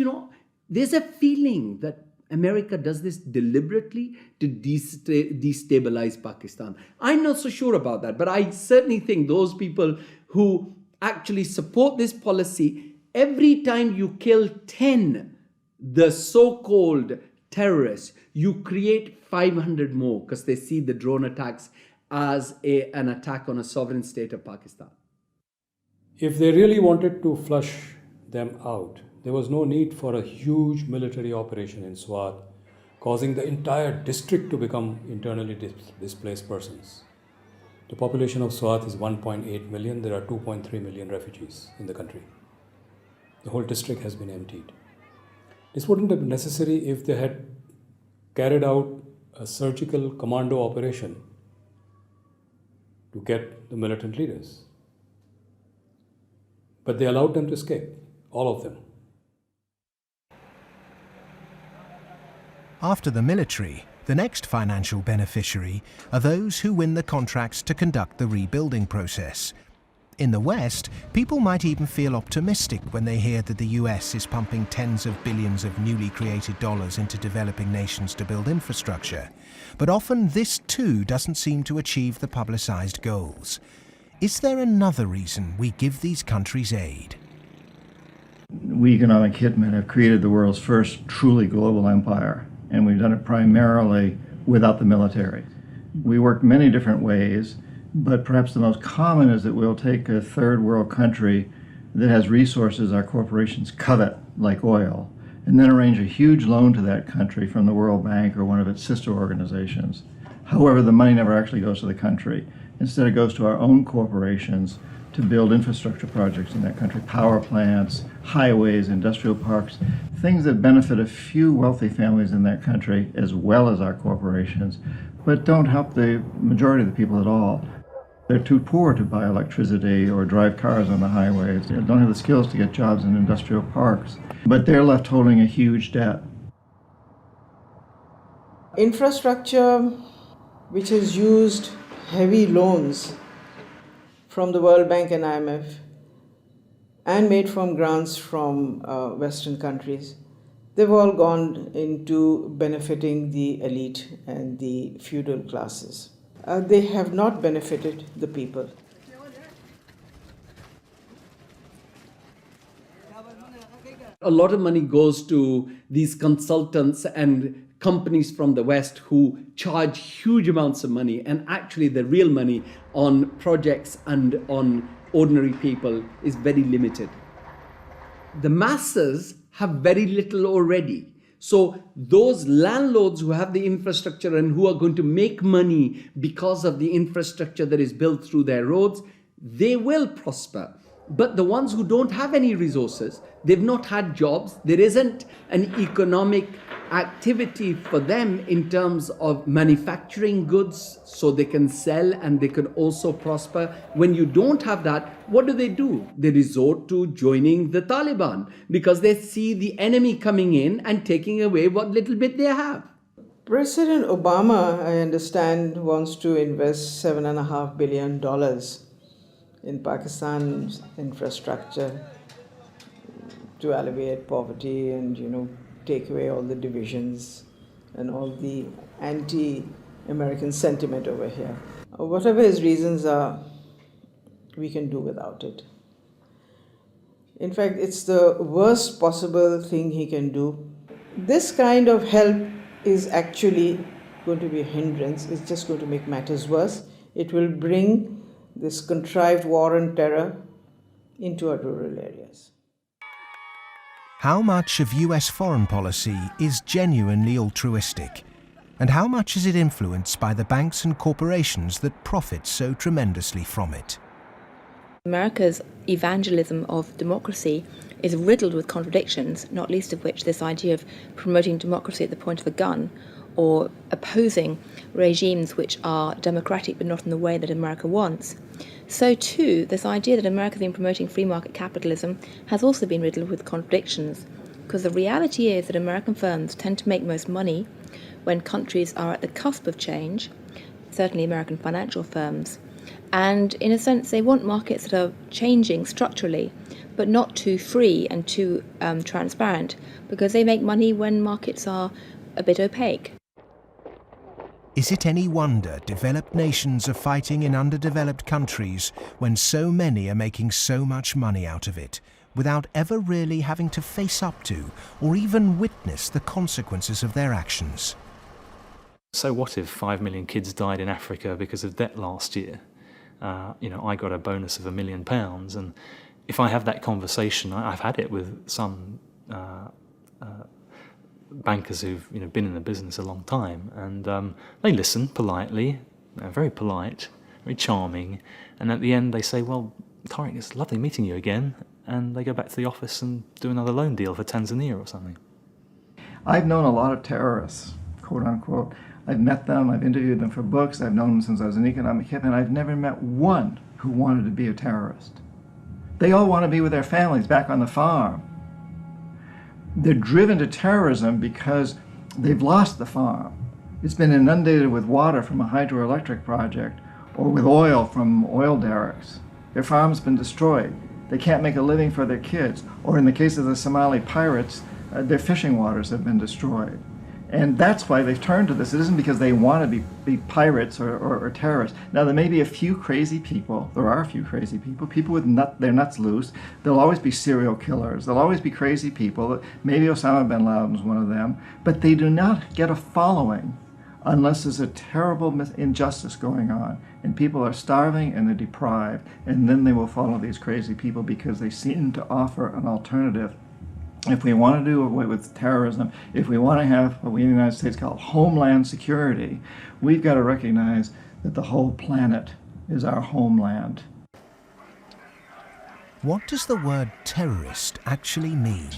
there's a feeling that America does this deliberately to destabilize Pakistan. I'm not so sure about that, but I certainly think those people who actually support this policy, every time you kill 10, the so-called terrorists, you create 500 more because they see the drone attacks as an attack on a sovereign state of Pakistan. If they really wanted to flush them out, there was no need for a huge military operation in Swat, causing the entire district to become internally displaced persons. The population of Swat is 1.8 million. There are 2.3 million refugees in the country. The whole district has been emptied. This wouldn't have been necessary if they had carried out a surgical commando operation to get the militant leaders. But they allowed them to escape, all of them. After the military, the next financial beneficiary are those who win the contracts to conduct the rebuilding process. In the West, people might even feel optimistic when they hear that the US is pumping tens of billions of newly created dollars into developing nations to build infrastructure. But often this too doesn't seem to achieve the publicized goals. Is there another reason we give these countries aid? We economic hitmen have created the world's first truly global empire, and we've done it primarily without the military. We work many different ways, but perhaps the most common is that we'll take a third world country that has resources our corporations covet, like oil, and then arrange a huge loan to that country from the World Bank or one of its sister organizations. However, the money never actually goes to the country. Instead, it goes to our own corporations to build infrastructure projects in that country, power plants, highways, industrial parks, things that benefit a few wealthy families in that country as well as our corporations, but don't help the majority of the people at all. They're too poor to buy electricity or drive cars on the highways. They don't have the skills to get jobs in industrial parks, but they're left holding a huge debt. Infrastructure, which has used heavy loans from the World Bank and IMF and made from grants from Western countries, they've all gone into benefiting the elite and the feudal classes. They have not benefited the people. A lot of money goes to these consultants and companies from the West who charge huge amounts of money, and actually the real money on projects and on ordinary people is very limited. The masses have very little already. So those landlords who have the infrastructure and who are going to make money because of the infrastructure that is built through their roads, they will prosper. But the ones who don't have any resources, they've not had jobs, there isn't an economic activity for them in terms of manufacturing goods so they can sell and they can also prosper. When you don't have that, what do? They resort to joining the Taliban because they see the enemy coming in and taking away what little bit they have. President Obama, I understand, wants to invest $7.5 billion in Pakistan's infrastructure to alleviate poverty and, take away all the divisions and all the anti-American sentiment over here. Whatever his reasons are, we can do without it. In fact, it's the worst possible thing he can do. This kind of help is actually going to be a hindrance. It's just going to make matters worse. It will bring this contrived war and terror into our rural areas. How much of US foreign policy is genuinely altruistic? And how much is it influenced by the banks and corporations that profit so tremendously from it? America's evangelism of democracy is riddled with contradictions, not least of which this idea of promoting democracy at the point of a gun, or opposing regimes which are democratic but not in the way that America wants. So too, this idea that America has been promoting free market capitalism has also been riddled with contradictions, because the reality is that American firms tend to make most money when countries are at the cusp of change, certainly American financial firms. And in a sense, they want markets that are changing structurally, but not too free and too transparent, because they make money when markets are a bit opaque. Is it any wonder developed nations are fighting in underdeveloped countries when so many are making so much money out of it, without ever really having to face up to or even witness the consequences of their actions? So what if 5 million kids died in Africa because of debt last year? I got a bonus of £1 million, and if I have that conversation, I've had it with some bankers who've been in the business a long time, and they listen politely, very polite, very charming, and at the end they say, "Well, Tariq, it's lovely meeting you again," and they go back to the office and do another loan deal for Tanzania or something. I've known a lot of terrorists, quote unquote. I've met them, I've interviewed them for books, I've known them since I was an economic hip, and I've never met one who wanted to be a terrorist. They all want to be with their families back on the farm. They're driven to terrorism because they've lost the farm. It's been inundated with water from a hydroelectric project or with oil from oil derricks. Their farm's been destroyed. They can't make a living for their kids. Or in the case of the Somali pirates, their fishing waters have been destroyed. And that's why they've turned to this. It isn't because they want to be pirates or terrorists. Now, there may be a few crazy people. There are a few crazy people with their nuts loose. There'll always be serial killers. There'll always be crazy people. Maybe Osama bin Laden's one of them. But they do not get a following unless there's a terrible injustice going on. And people are starving and they're deprived. And then they will follow these crazy people because they seem to offer an alternative. If we want to do away with terrorism, if we want to have what we in the United States call homeland security, we've got to recognize that the whole planet is our homeland. What does the word terrorist actually mean?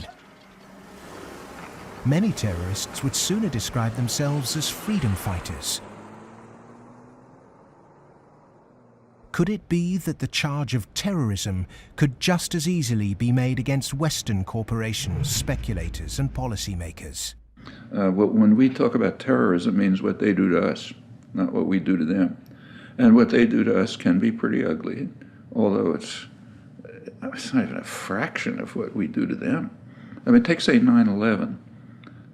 Many terrorists would sooner describe themselves as freedom fighters. Could it be that the charge of terrorism could just as easily be made against Western corporations, speculators, and policymakers? When we talk about terrorism, it means what they do to us, not what we do to them. And what they do to us can be pretty ugly, although it's not even a fraction of what we do to them. I mean, take, say, 9/11.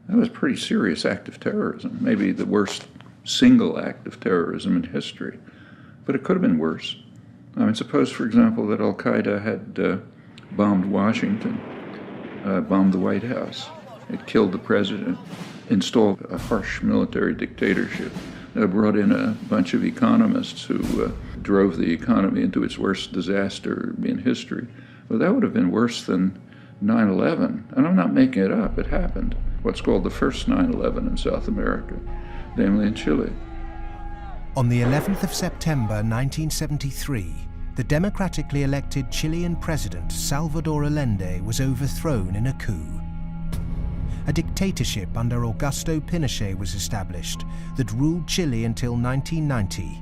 That was a pretty serious act of terrorism, maybe the worst single act of terrorism in history. But it could have been worse. I mean, suppose, for example, that Al-Qaeda had bombed Washington, bombed the White House. It killed the president, installed a harsh military dictatorship, brought in a bunch of economists who drove the economy into its worst disaster in history. Well, that would have been worse than 9/11. And I'm not making it up. It happened. What's called the first 9/11 in South America, namely in Chile. On the 11th of September 1973, the democratically elected Chilean president Salvador Allende was overthrown in a coup. A dictatorship under Augusto Pinochet was established that ruled Chile until 1990.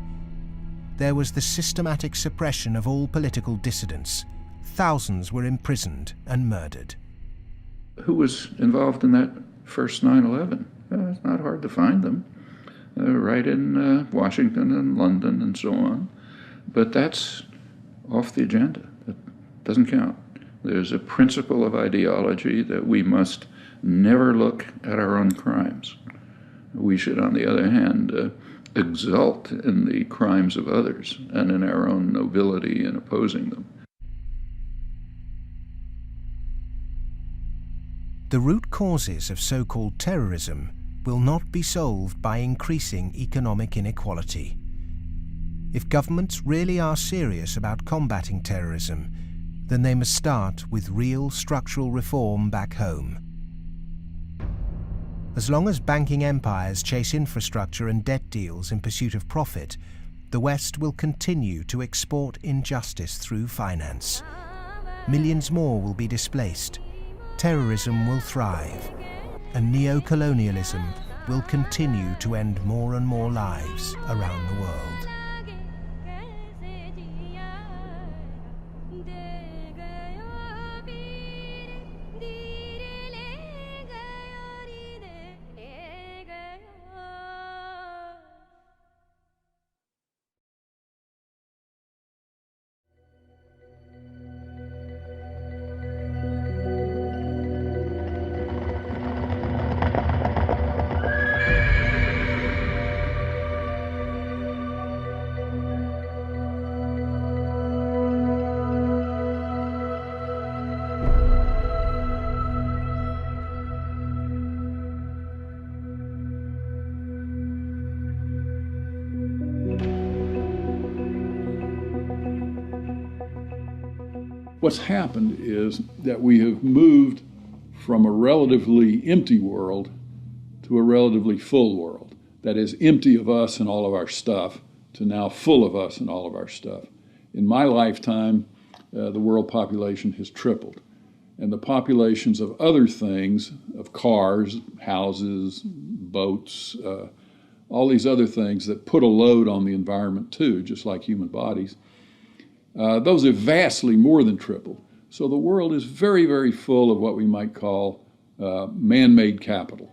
There was the systematic suppression of all political dissidents. Thousands were imprisoned and murdered. Who was involved in that first 9/11? It's not hard to find them. Right in Washington and London and so on. But that's off the agenda. That doesn't count. There's a principle of ideology that we must never look at our own crimes. We should, on the other hand, exult in the crimes of others and in our own nobility in opposing them. The root causes of so-called terrorism will not be solved by increasing economic inequality. If governments really are serious about combating terrorism, then they must start with real structural reform back home. As long as banking empires chase infrastructure and debt deals in pursuit of profit, the West will continue to export injustice through finance. Millions more will be displaced. Terrorism will thrive, and neo-colonialism will continue to end more and more lives around the world. What's happened is that we have moved from a relatively empty world to a relatively full world. That is, empty of us and all of our stuff to now full of us and all of our stuff. In my lifetime, the world population has tripled. And the populations of other things, of cars, houses, boats, all these other things that put a load on the environment too, just like human bodies, those have vastly more than tripled. So the world is very, very full of what we might call man-made capital.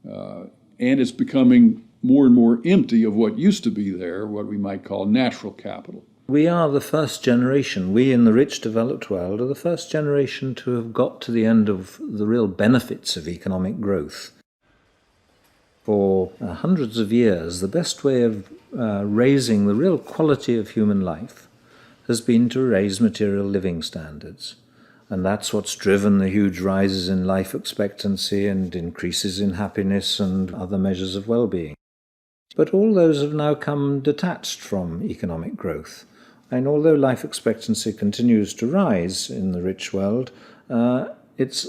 And it's becoming more and more empty of what used to be there, what we might call natural capital. We are the first generation, we in the rich developed world are the first generation to have got to the end of the real benefits of economic growth. For hundreds of years, the best way of raising the real quality of human life has been to raise material living standards. And that's what's driven the huge rises in life expectancy and increases in happiness and other measures of well-being. But all those have now come detached from economic growth. And although life expectancy continues to rise in the rich world, it's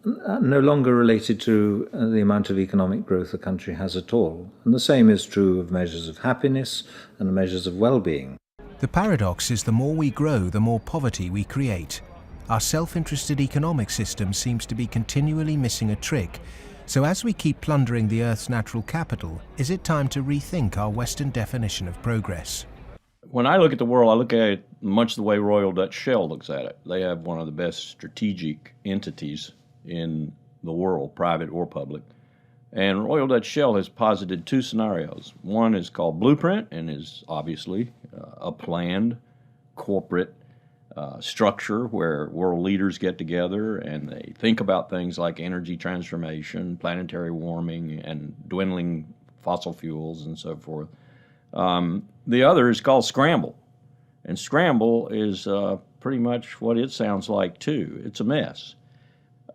no longer related to the amount of economic growth a country has at all. And the same is true of measures of happiness and measures of well-being. The paradox is the more we grow, the more poverty we create. Our self-interested economic system seems to be continually missing a trick. So as we keep plundering the Earth's natural capital, is it time to rethink our Western definition of progress? When I look at the world, I look at it much the way Royal Dutch Shell looks at it. They have one of the best strategic entities in the world, private or public. And Royal Dutch Shell has posited two scenarios. One is called Blueprint and is obviously a planned corporate structure where world leaders get together and they think about things like energy transformation, planetary warming, and dwindling fossil fuels and so forth. The other is called Scramble. And Scramble is pretty much what it sounds like too. It's a mess.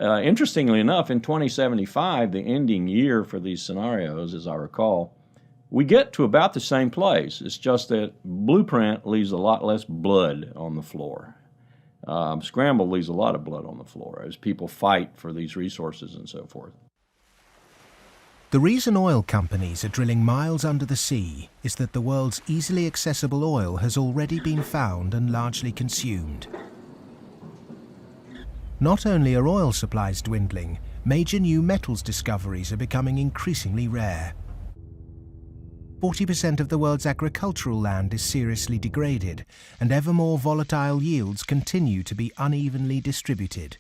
Interestingly enough, in 2075, the ending year for these scenarios, as I recall, we get to about the same place. It's just that Blueprint leaves a lot less blood on the floor. Scramble leaves a lot of blood on the floor as people fight for these resources and so forth. The reason oil companies are drilling miles under the sea is that the world's easily accessible oil has already been found and largely consumed. Not only are oil supplies dwindling, major new metals discoveries are becoming increasingly rare. 40% of the world's agricultural land is seriously degraded, and ever more volatile yields continue to be unevenly distributed.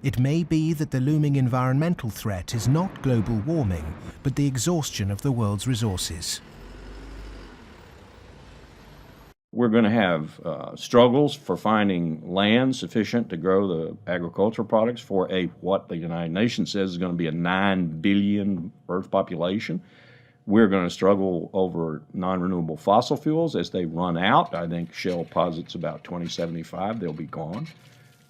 It may be that the looming environmental threat is not global warming, but the exhaustion of the world's resources. We're going to have struggles for finding land sufficient to grow the agricultural products for what the United Nations says is going to be a 9 billion Earth population. We're going to struggle over non-renewable fossil fuels as they run out. I think Shell posits about 2075 they'll be gone.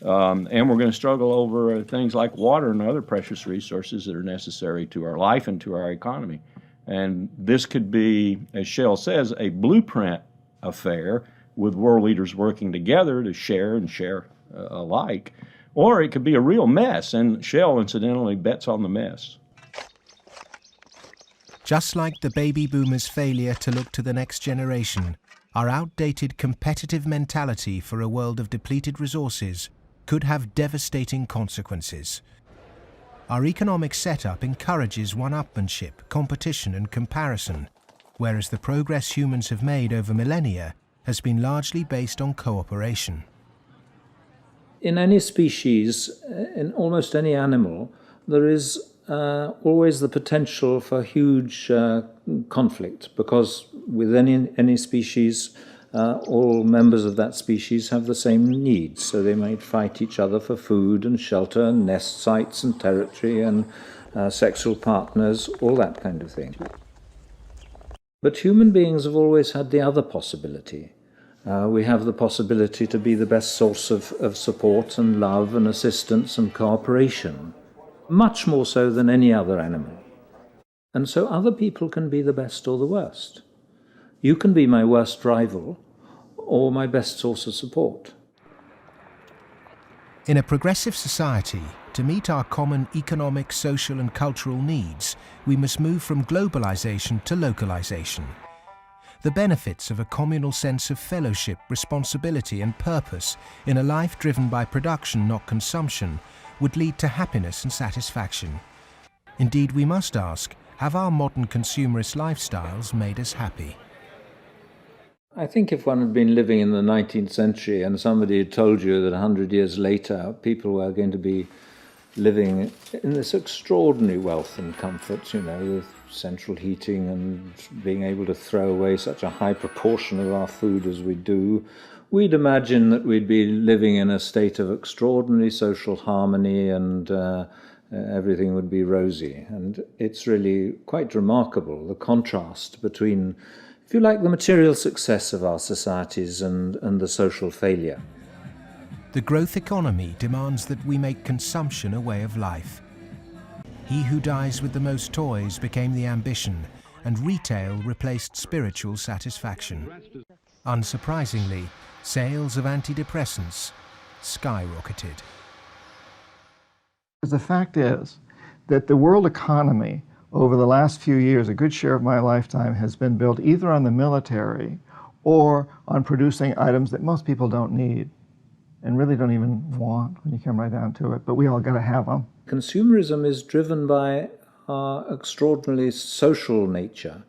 And we're going to struggle over things like water and other precious resources that are necessary to our life and to our economy. And this could be, as Shell says, a blueprint affair with world leaders working together to share and share alike. Or it could be a real mess, and Shell, incidentally, bets on the mess. Just like the baby boomers' failure to look to the next generation, our outdated competitive mentality for a world of depleted resources could have devastating consequences. Our economic setup encourages one-upmanship, competition and comparison, whereas the progress humans have made over millennia has been largely based on cooperation. In any species, in almost any animal, there is always the potential for huge conflict, because with any species, all members of that species have the same needs, so they might fight each other for food and shelter and nest sites and territory and sexual partners, all that kind of thing. But human beings have always had the other possibility. We have the possibility to be the best source of support and love and assistance and cooperation, much more so than any other animal. And so other people can be the best or the worst. You can be my worst rival or my best source of support. In a progressive society, to meet our common economic, social and cultural needs, we must move from globalization to localization. The benefits of a communal sense of fellowship, responsibility and purpose in a life driven by production, not consumption, would lead to happiness and satisfaction. Indeed, we must ask, have our modern consumerist lifestyles made us happy? I think if one had been living in the 19th century and somebody had told you that 100 years later people were going to be living in this extraordinary wealth and comfort, with central heating and being able to throw away such a high proportion of our food as we do, we'd imagine that we'd be living in a state of extraordinary social harmony and everything would be rosy. And it's really quite remarkable, the contrast between, if you like, the material success of our societies and the social failure. The growth economy demands that we make consumption a way of life. He who dies with the most toys became the ambition, and retail replaced spiritual satisfaction. Unsurprisingly, sales of antidepressants skyrocketed. The fact is that the world economy over the last few years, a good share of my lifetime, has been built either on the military or on producing items that most people don't need and really don't even want when you come right down to it, but we all got to have them. Consumerism is driven by our extraordinarily social nature,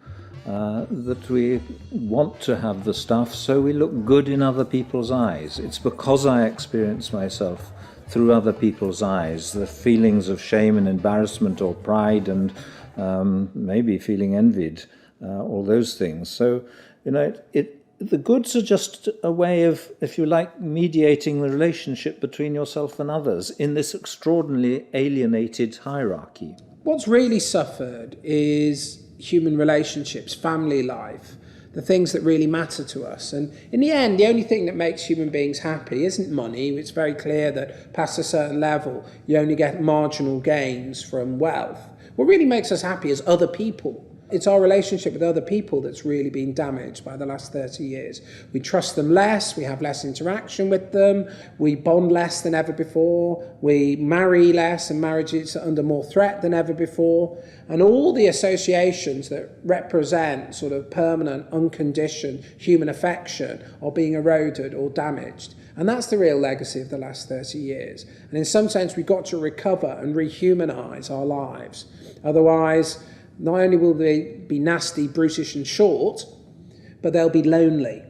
that we want to have the stuff so we look good in other people's eyes. It's because I experience myself through other people's eyes, the feelings of shame and embarrassment or pride and maybe feeling envied, all those things. So, the goods are just a way of, if you like, mediating the relationship between yourself and others in this extraordinarily alienated hierarchy. What's really suffered is human relationships, family life, the things that really matter to us. And in the end, the only thing that makes human beings happy isn't money. It's very clear that past a certain level, you only get marginal gains from wealth. What really makes us happy is other people. It's our relationship with other people that's really been damaged by the last 30 years. We trust them less, we have less interaction with them, we bond less than ever before, we marry less and marriages are under more threat than ever before. And all the associations that represent sort of permanent, unconditioned human affection are being eroded or damaged. And that's the real legacy of the last 30 years. And in some sense, we've got to recover and rehumanize our lives. Otherwise, not only will they be nasty, brutish and short, but they'll be lonely.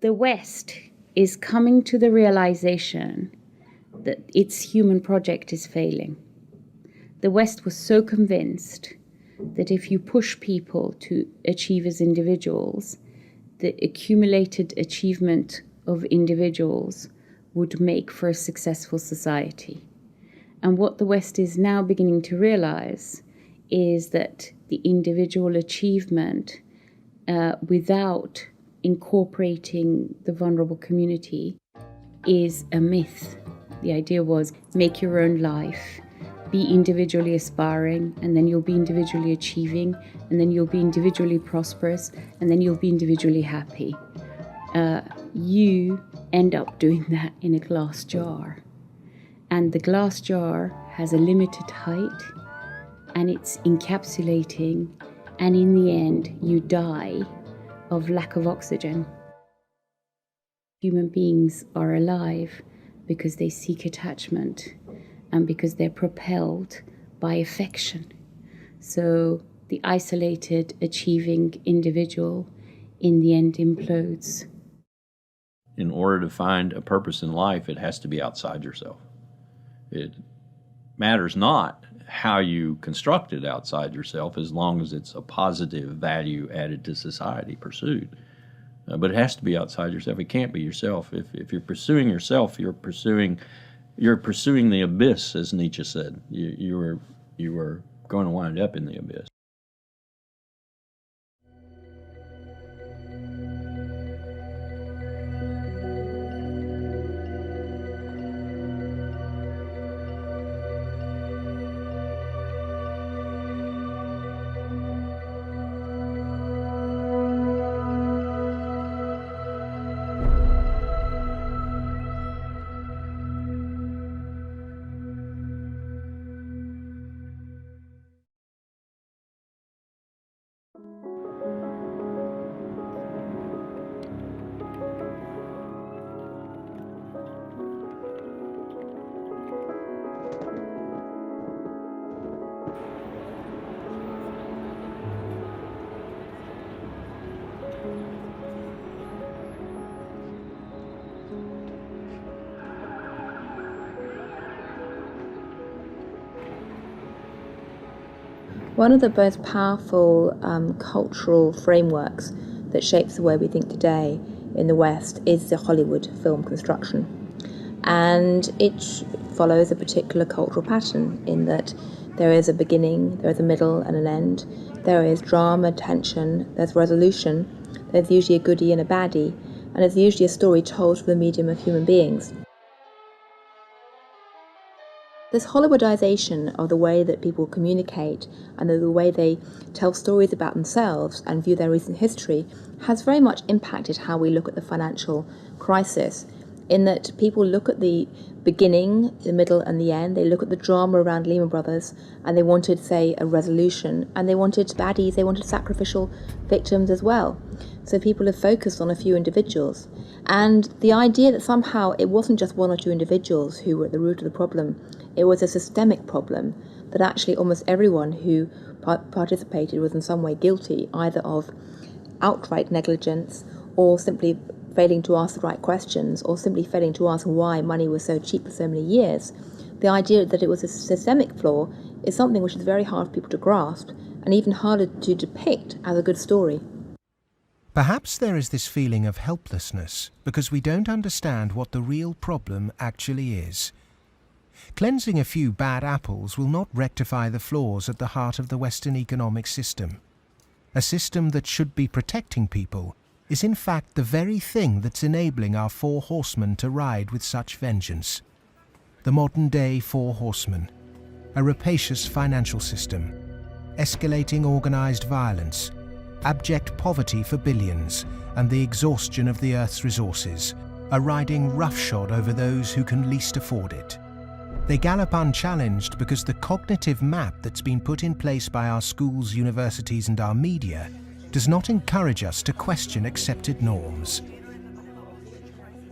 The West is coming to the realization that its human project is failing. The West was so convinced that if you push people to achieve as individuals, the accumulated achievement of individuals would make for a successful society. And what the West is now beginning to realize is that the individual achievement without incorporating the vulnerable community is a myth. The idea was make your own life, be individually aspiring, and then you'll be individually achieving, and then you'll be individually prosperous, and then you'll be individually happy. You end up doing that in a glass jar. And the glass jar has a limited height, and it's encapsulating, and in the end, you die of lack of oxygen. Human beings are alive because they seek attachment and because they're propelled by affection. So the isolated, achieving individual in the end implodes. In order to find a purpose in life, it has to be outside yourself. It matters not how you construct it outside yourself, as long as it's a positive value added to society pursued. But it has to be outside yourself. It can't be yourself. If you're pursuing yourself, you're pursuing the abyss, as Nietzsche said. You are going to wind up in the abyss. One of the most powerful cultural frameworks that shapes the way we think today in the West is the Hollywood film construction. And it follows a particular cultural pattern in that there is a beginning, there is a middle and an end, there is drama, tension, there's resolution, there's usually a goodie and a baddie, and there's usually a story told through the medium of human beings. This Hollywoodization of the way that people communicate and the way they tell stories about themselves and view their recent history has very much impacted how we look at the financial crisis, in that people look at the beginning, the middle and the end. They look at the drama around Lehman Brothers and they wanted, say, a resolution, and they wanted baddies, they wanted sacrificial victims as well. So people have focused on a few individuals. And the idea that somehow it wasn't just one or two individuals who were at the root of the problem, it was a systemic problem, that actually almost everyone who participated was in some way guilty, either of outright negligence or simply failing to ask the right questions or simply failing to ask why money was so cheap for so many years. The idea that it was a systemic flaw is something which is very hard for people to grasp and even harder to depict as a good story. Perhaps there is this feeling of helplessness because we don't understand what the real problem actually is. Cleansing a few bad apples will not rectify the flaws at the heart of the Western economic system. A system that should be protecting people is in fact the very thing that's enabling our four horsemen to ride with such vengeance. The modern-day four horsemen: a rapacious financial system, escalating organized violence, abject poverty for billions, and the exhaustion of the Earth's resources, are riding roughshod over those who can least afford it. They gallop unchallenged because the cognitive map that's been put in place by our schools, universities, and our media does not encourage us to question accepted norms.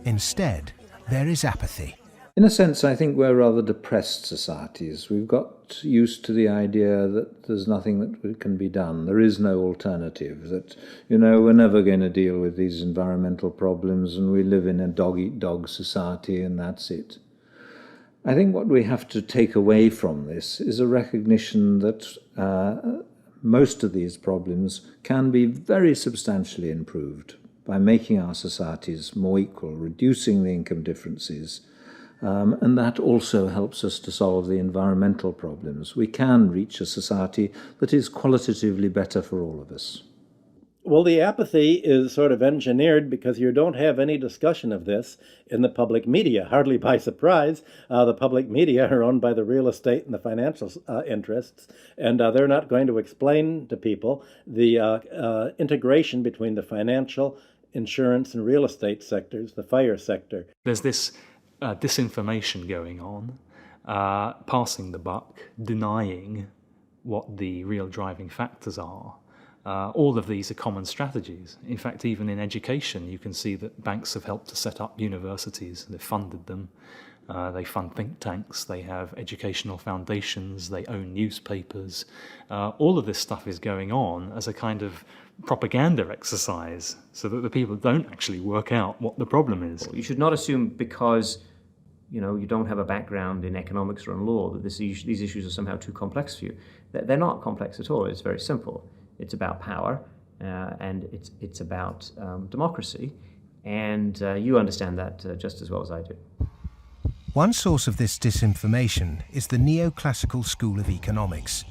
Instead, there is apathy. In a sense, I think we're rather depressed societies. We've got used to the idea that there's nothing that can be done. There is no alternative, that, we're never going to deal with these environmental problems and we live in a dog-eat-dog society and that's it. I think what we have to take away from this is a recognition that most of these problems can be very substantially improved. by making our societies more equal, reducing the income differences, and that also helps us to solve the environmental problems. We can reach a society that is qualitatively better for all of us. Well, the apathy is sort of engineered because you don't have any discussion of this in the public media. Hardly by surprise, the public media are owned by the real estate and the financial interests, and they're not going to explain to people the integration between the financial, insurance, and real estate sectors, the FIRE sector. There's this disinformation going on, passing the buck, denying what the real driving factors are. All of these are common strategies. In fact, even in education, you can see that banks have helped to set up universities. They've funded them. They fund think tanks. They have educational foundations. They own newspapers. All of this stuff is going on as a kind of propaganda exercise so that the people don't actually work out what the problem is. You should not assume because you don't have a background in economics or in law that these issues are somehow too complex for you. They're not complex at all. It's very simple. It's about power, and it's about democracy, and you understand that just as well as I do. One source of this disinformation is the neoclassical school of economics.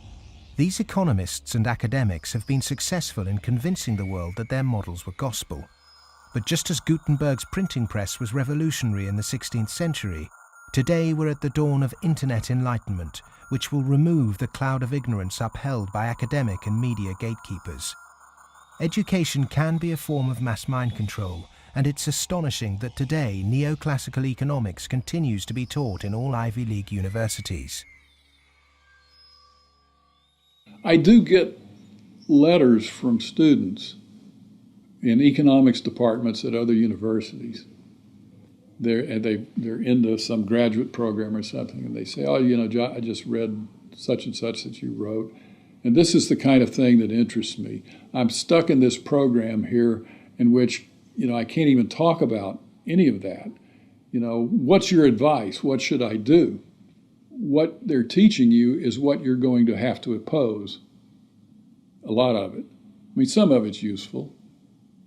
These economists and academics have been successful in convincing the world that their models were gospel. But just as Gutenberg's printing press was revolutionary in the 16th century, today we're at the dawn of internet enlightenment, which will remove the cloud of ignorance upheld by academic and media gatekeepers. Education can be a form of mass mind control, and it's astonishing that today neoclassical economics continues to be taught in all Ivy League universities. I do get letters from students in economics departments at other universities. They're into some graduate program or something, and they say, I just read such and such that you wrote, and this is the kind of thing that interests me. I'm stuck in this program here in which, I can't even talk about any of that. What's your advice? What should I do? What they're teaching you is what you're going to have to oppose. A lot of it. I mean, some of it's useful.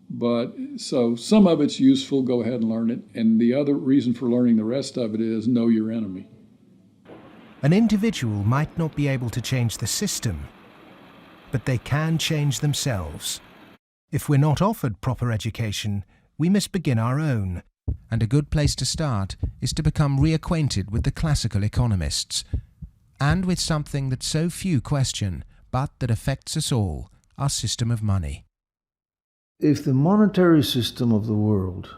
But so some of it's useful, go ahead and learn it. And the other reason for learning the rest of it is know your enemy. An individual might not be able to change the system, but they can change themselves. If we're not offered proper education, we must begin our own. And a good place to start is to become reacquainted with the classical economists, and with something that so few question, but that affects us all, our system of money. If the monetary system of the world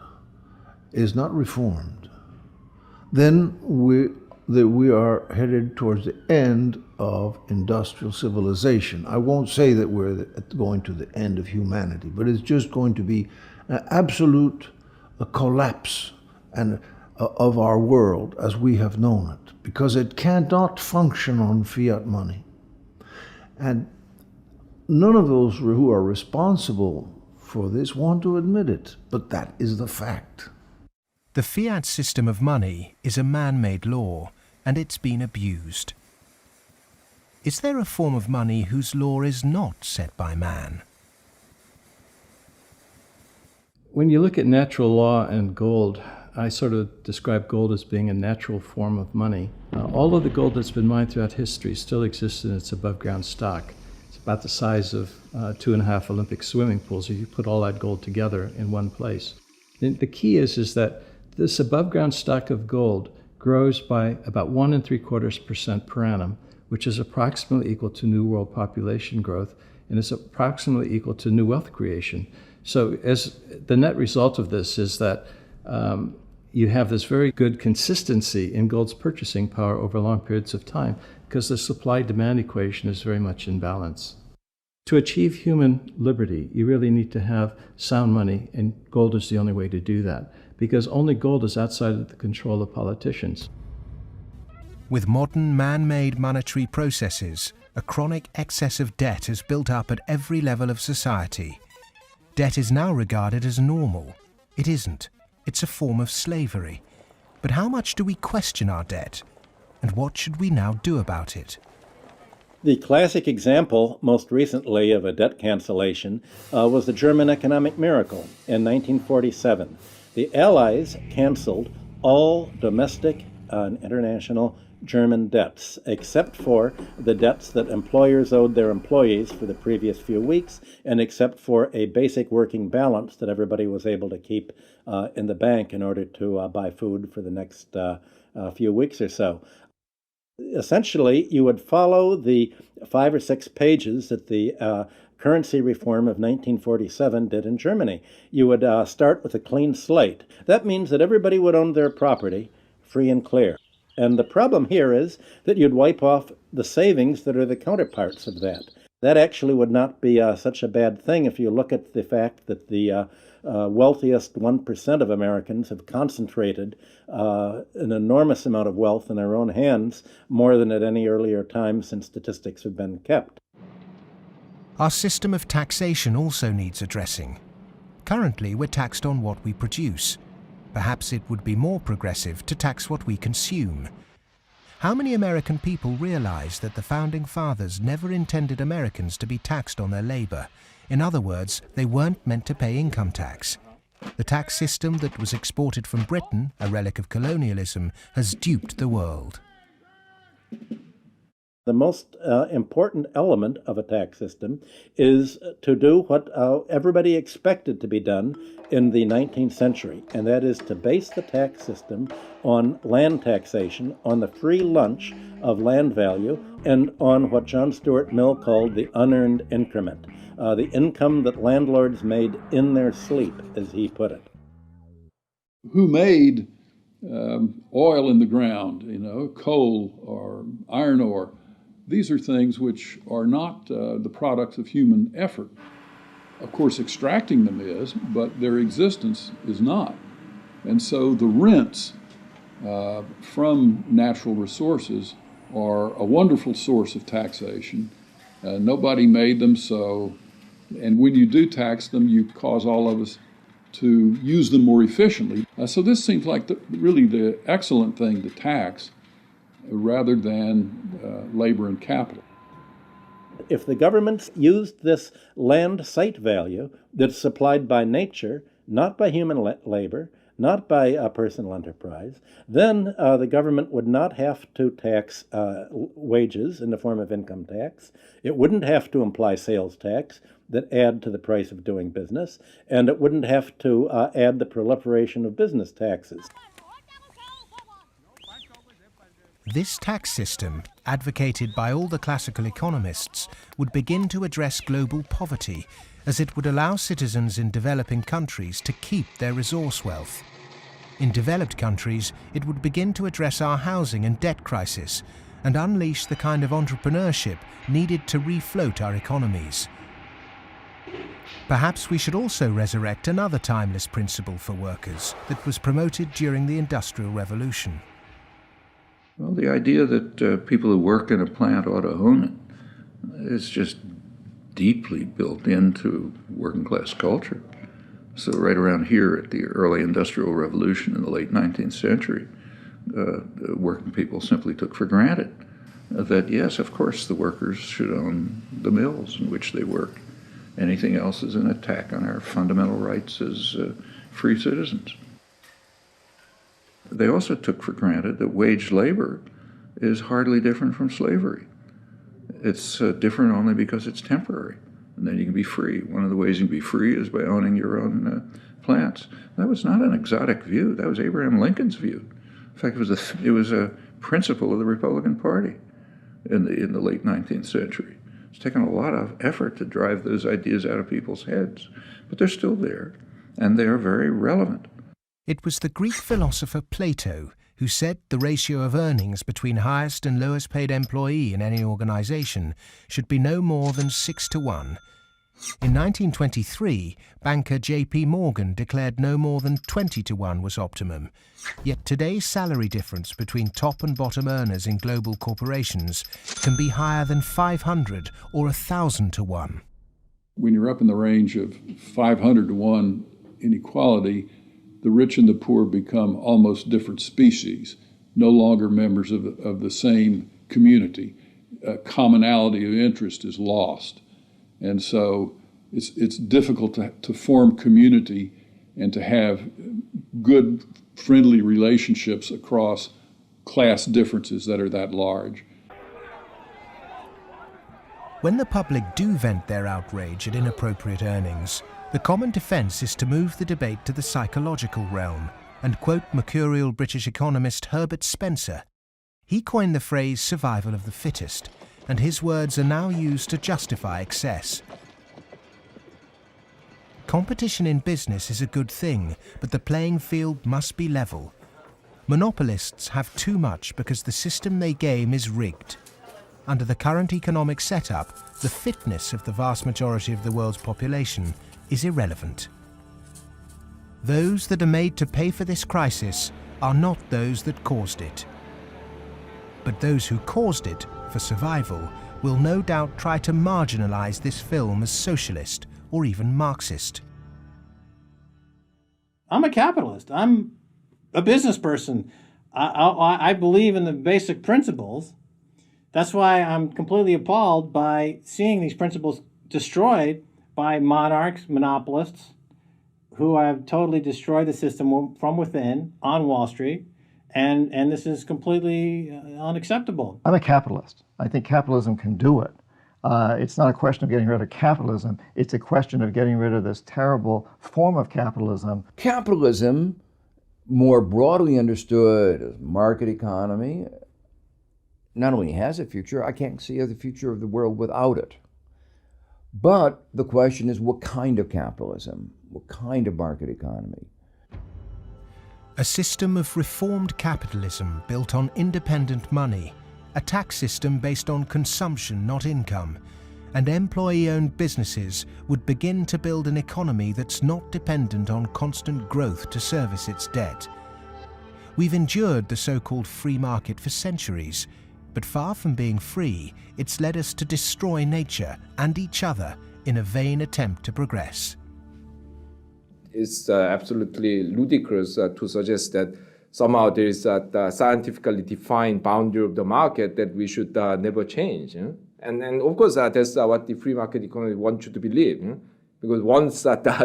is not reformed, then we are headed towards the end of industrial civilization. I won't say that we're going to the end of humanity, but it's just going to be an absolute collapse of our world as we have known it, because it cannot function on fiat money. And none of those who are responsible for this want to admit it, but that is the fact. The fiat system of money is a man-made law, and it's been abused. Is there a form of money whose law is not set by man? When you look at natural law and gold, I sort of describe gold as being a natural form of money. All of the gold that's been mined throughout history still exists in its above-ground stock. About the size of 2.5 Olympic swimming pools if you put all that gold together in one place. The key is that this above-ground stock of gold grows by about 1 3/4% per annum, which is approximately equal to new world population growth, and is approximately equal to new wealth creation. So as the net result of this is that you have this very good consistency in gold's purchasing power over long periods of time, because the supply-demand equation is very much in balance. To achieve human liberty, you really need to have sound money, and gold is the only way to do that, because only gold is outside of the control of politicians. With modern man-made monetary processes, a chronic excess of debt has built up at every level of society. Debt is now regarded as normal. It isn't. It's a form of slavery. But how much do we question our debt? And what should we now do about it? The classic example, most recently, of a debt cancellation was the German economic miracle in 1947. The Allies canceled all domestic and international German debts, except for the debts that employers owed their employees for the previous few weeks, and except for a basic working balance that everybody was able to keep in the bank in order to buy food for the next few weeks or so. Essentially, you would follow the 5 or 6 pages that the currency reform of 1947 did in Germany. You would start with a clean slate. That means that everybody would own their property free and clear. And the problem here is that you'd wipe off the savings that are the counterparts of that. That actually would not be such a bad thing if you look at the fact that the wealthiest 1% of Americans have concentrated an enormous amount of wealth in their own hands, more than at any earlier time since statistics have been kept. Our system of taxation also needs addressing. Currently, we're taxed on what we produce. Perhaps it would be more progressive to tax what we consume. How many American people realize that the Founding Fathers never intended Americans to be taxed on their labor? In other words, they weren't meant to pay income tax. The tax system that was exported from Britain, a relic of colonialism, has duped the world. The most important element of a tax system is to do what everybody expected to be done in the 19th century, and that is to base the tax system on land taxation, on the free lunch of land value, and on what John Stuart Mill called the unearned increment, the income that landlords made in their sleep, as he put it. Who made oil in the ground, coal or iron ore? These are things which are not the products of human effort. Of course, extracting them is, but their existence is not. And so the rents from natural resources are a wonderful source of taxation. Nobody made them, and when you do tax them, you cause all of us to use them more efficiently. So this seems like really the excellent thing to tax, rather than labor and capital. If the governments used this land site value that's supplied by nature, not by human labor, not by personal enterprise, then the government would not have to tax wages in the form of income tax. It wouldn't have to imply sales tax that add to the price of doing business, and it wouldn't have to add the proliferation of business taxes. This tax system, advocated by all the classical economists, would begin to address global poverty, as it would allow citizens in developing countries to keep their resource wealth. In developed countries, it would begin to address our housing and debt crisis and unleash the kind of entrepreneurship needed to refloat our economies. Perhaps we should also resurrect another timeless principle for workers that was promoted during the Industrial Revolution. Well, the idea that people who work in a plant ought to own it is just deeply built into working class culture. So right around here at the early Industrial Revolution in the late 19th century, working people simply took for granted that, yes, of course, the workers should own the mills in which they work. Anything else is an attack on our fundamental rights as free citizens. They also took for granted that wage labor is hardly different from slavery. It's different only because it's temporary, and then you can be free. One of the ways you can be free is by owning your own plants. That was not an exotic view. That was Abraham Lincoln's view. In fact, it was a principle of the Republican Party in the late 19th century. It's taken a lot of effort to drive those ideas out of people's heads, but they're still there, and they are very relevant. It was the Greek philosopher Plato who said the ratio of earnings between highest and lowest paid employee in any organization should be no more than 6-to-1. In 1923, banker J.P. Morgan declared no more than 20-to-1 was optimum. Yet today's salary difference between top and bottom earners in global corporations can be higher than 500 or 1,000-to-1. When you're up in the range of 500-to-1 inequality, the rich and the poor become almost different species, no longer members of the same community. commonality of interest is lost. And so it's difficult to form community and to have good, friendly relationships across class differences that are that large. When the public do vent their outrage at inappropriate earnings, the common defence is to move the debate to the psychological realm and quote mercurial British economist Herbert Spencer. He coined the phrase survival of the fittest, and his words are now used to justify excess. Competition in business is a good thing, but the playing field must be level. Monopolists have too much because the system they game is rigged. Under the current economic setup, the fitness of the vast majority of the world's population is irrelevant. Those that are made to pay for this crisis are not those that caused it. But those who caused it, for survival, will no doubt try to marginalize this film as socialist or even Marxist. I'm a capitalist. I'm a business person. I believe in the basic principles. That's why I'm completely appalled by seeing these principles destroyed by monarchs, monopolists, who have totally destroyed the system from within on Wall Street. And this is completely unacceptable. I'm a capitalist. I think capitalism can do it. It's not a question of getting rid of capitalism. It's a question of getting rid of this terrible form of capitalism. Capitalism, more broadly understood as market economy, not only has a future, I can't see the future of the world without it. But the question is, what kind of capitalism? What kind of market economy? A system of reformed capitalism built on independent money, a tax system based on consumption, not income, and employee-owned businesses would begin to build an economy that's not dependent on constant growth to service its debt. We've endured the so-called free market for centuries, but far from being free, it's led us to destroy nature and each other in a vain attempt to progress. It's absolutely ludicrous to suggest that somehow there is a scientifically defined boundary of the market that we should never change. And of course, that's what the free market economy wants you to believe. Because once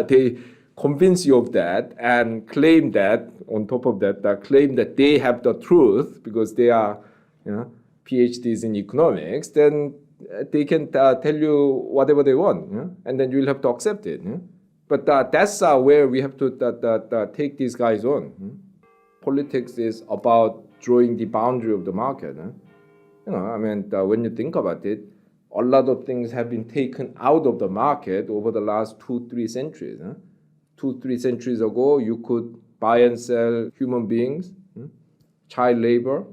they convince you of that and claim that, on top of that, claim that they have the truth because they are PhDs in economics, then they can tell you whatever they want, and then you'll have to accept it. But that's where we have to take these guys on. Politics is about drawing the boundary of the market. When you think about it, a lot of things have been taken out of the market over the last 2-3 centuries. 2-3 centuries ago, you could buy and sell human beings, child labor.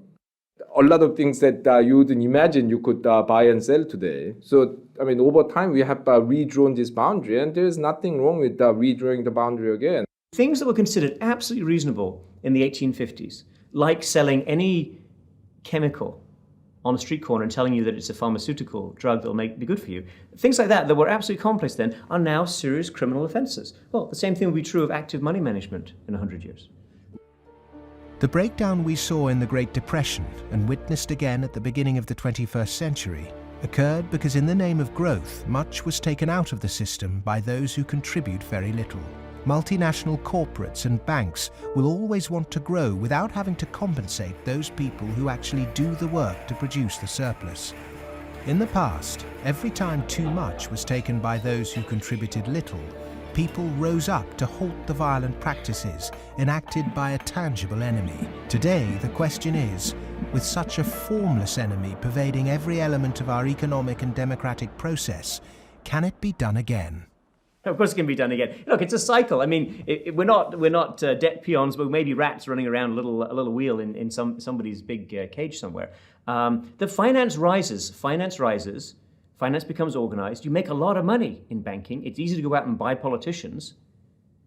A lot of things that you wouldn't imagine you could buy and sell today. So, over time, we have redrawn this boundary, and there's nothing wrong with redrawing the boundary again. Things that were considered absolutely reasonable in the 1850s, like selling any chemical on a street corner and telling you that it's a pharmaceutical drug that will be good for you, things like that were absolutely commonplace then, are now serious criminal offences. Well, the same thing will be true of active money management in 100 years. The breakdown we saw in the Great Depression and witnessed again at the beginning of the 21st century occurred because in the name of growth, much was taken out of the system by those who contribute very little. Multinational corporates and banks will always want to grow without having to compensate those people who actually do the work to produce the surplus. In the past, every time too much was taken by those who contributed little, people rose up to halt the violent practices enacted by a tangible enemy. Today, the question is, with such a formless enemy pervading every element of our economic and democratic process, can it be done again? Of course it can be done again. Look, it's a cycle. We're not debt peons, but maybe rats running around a little wheel in somebody's big cage somewhere. The finance rises, finance becomes organized. You make a lot of money in banking. It's easy to go out and buy politicians.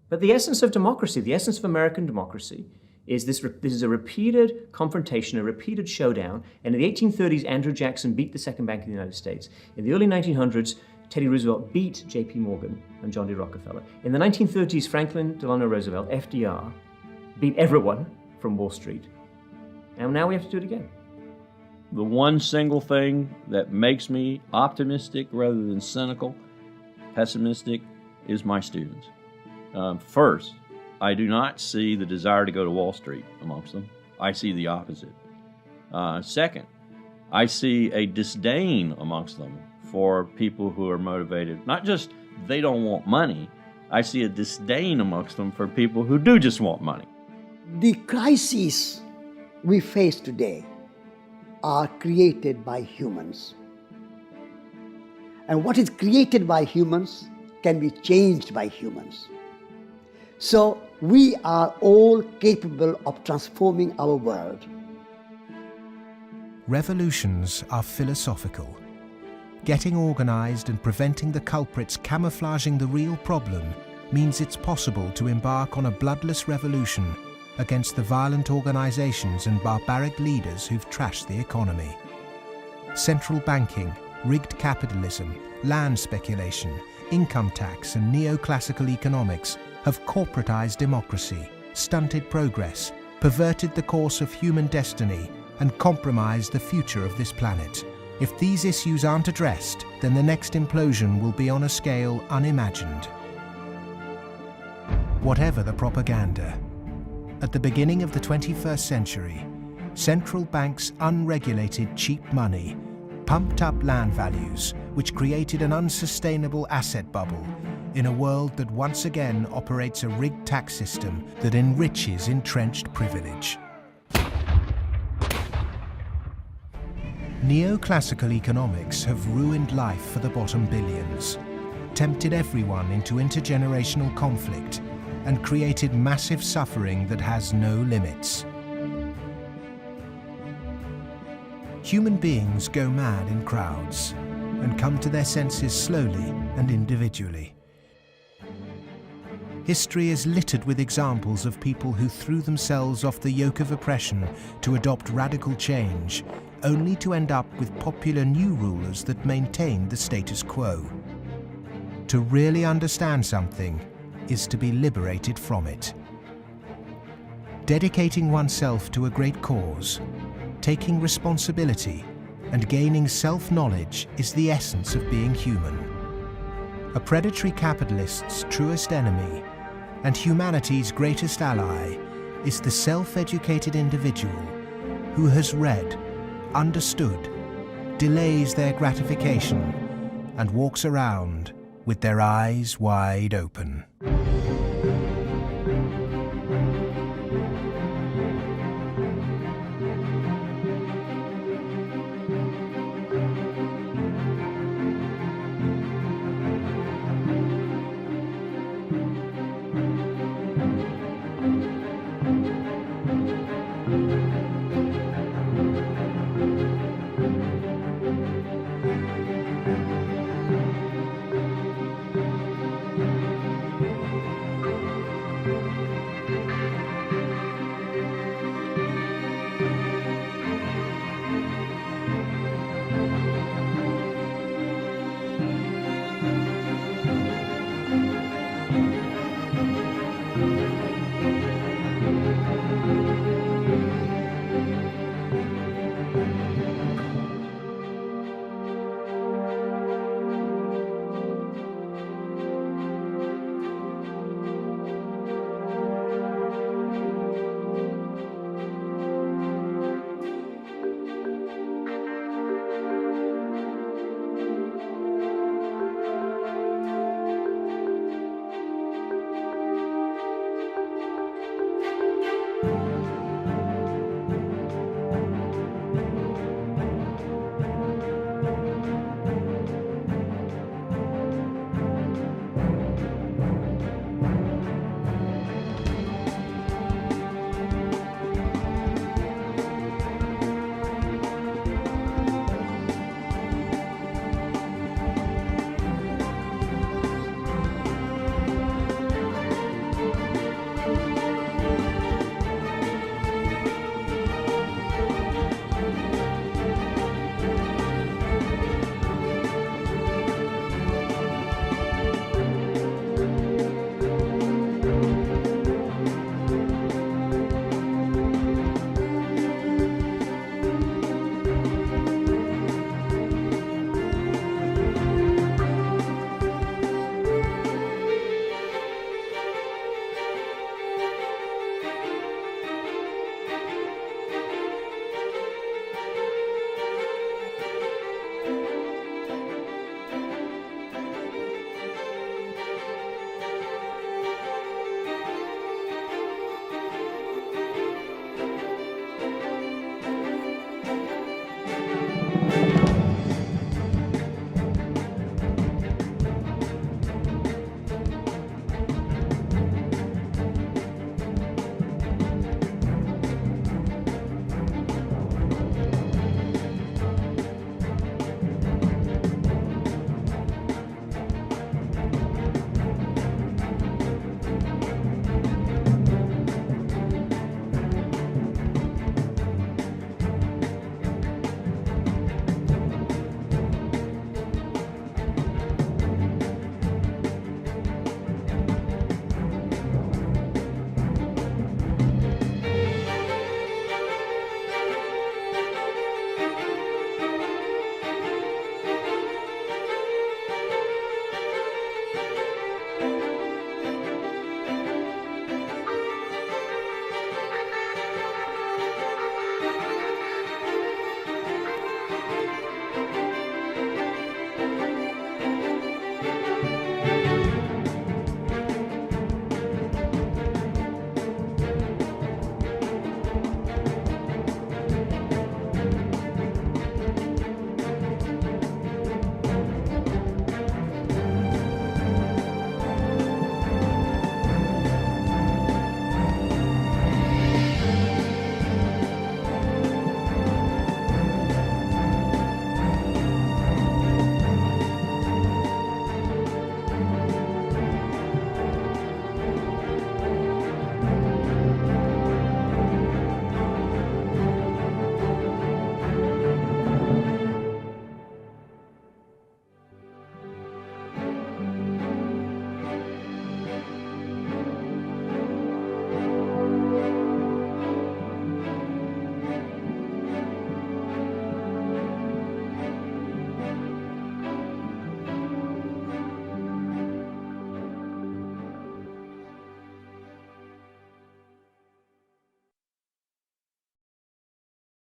But the essence of democracy, the essence of American democracy, is this is a repeated confrontation, a repeated showdown. And in the 1830s, Andrew Jackson beat the second bank in the United States. In the early 1900s, Teddy Roosevelt beat J.P. Morgan and John D. Rockefeller. In the 1930s, Franklin Delano Roosevelt, FDR, beat everyone from Wall Street. And now we have to do it again. the one single thing that makes me optimistic rather than cynical, pessimistic, is my students. First, I do not see the desire to go to Wall Street amongst them. I see the opposite. Second, I see a disdain amongst them for people who are motivated. Not just they don't want money, I see a disdain amongst them for people who do just want money. The crises we face today are created by humans. And what is created by humans can be changed by humans. So we are all capable of transforming our world. Revolutions are philosophical. Getting organized and preventing the culprits camouflaging the real problem means it's possible to embark on a bloodless revolution against the violent organizations and barbaric leaders who've trashed the economy. Central banking, rigged capitalism, land speculation, income tax and neoclassical economics have corporatized democracy, stunted progress, perverted the course of human destiny and compromised the future of this planet. If these issues aren't addressed, then the next implosion will be on a scale unimagined. Whatever the propaganda, at the beginning of the 21st century, central banks' unregulated cheap money pumped up land values, which created an unsustainable asset bubble in a world that once again operates a rigged tax system that enriches entrenched privilege. Neoclassical economics have ruined life for the bottom billions, tempted everyone into intergenerational conflict, and created massive suffering that has no limits. Human beings go mad in crowds and come to their senses slowly and individually. History is littered with examples of people who threw themselves off the yoke of oppression to adopt radical change, only to end up with popular new rulers that maintain the status quo. To really understand something is to be liberated from it. Dedicating oneself to a great cause, taking responsibility, and gaining self-knowledge is the essence of being human. A predatory capitalist's truest enemy and humanity's greatest ally is the self-educated individual who has read, understood, delays their gratification, and walks around with their eyes wide open.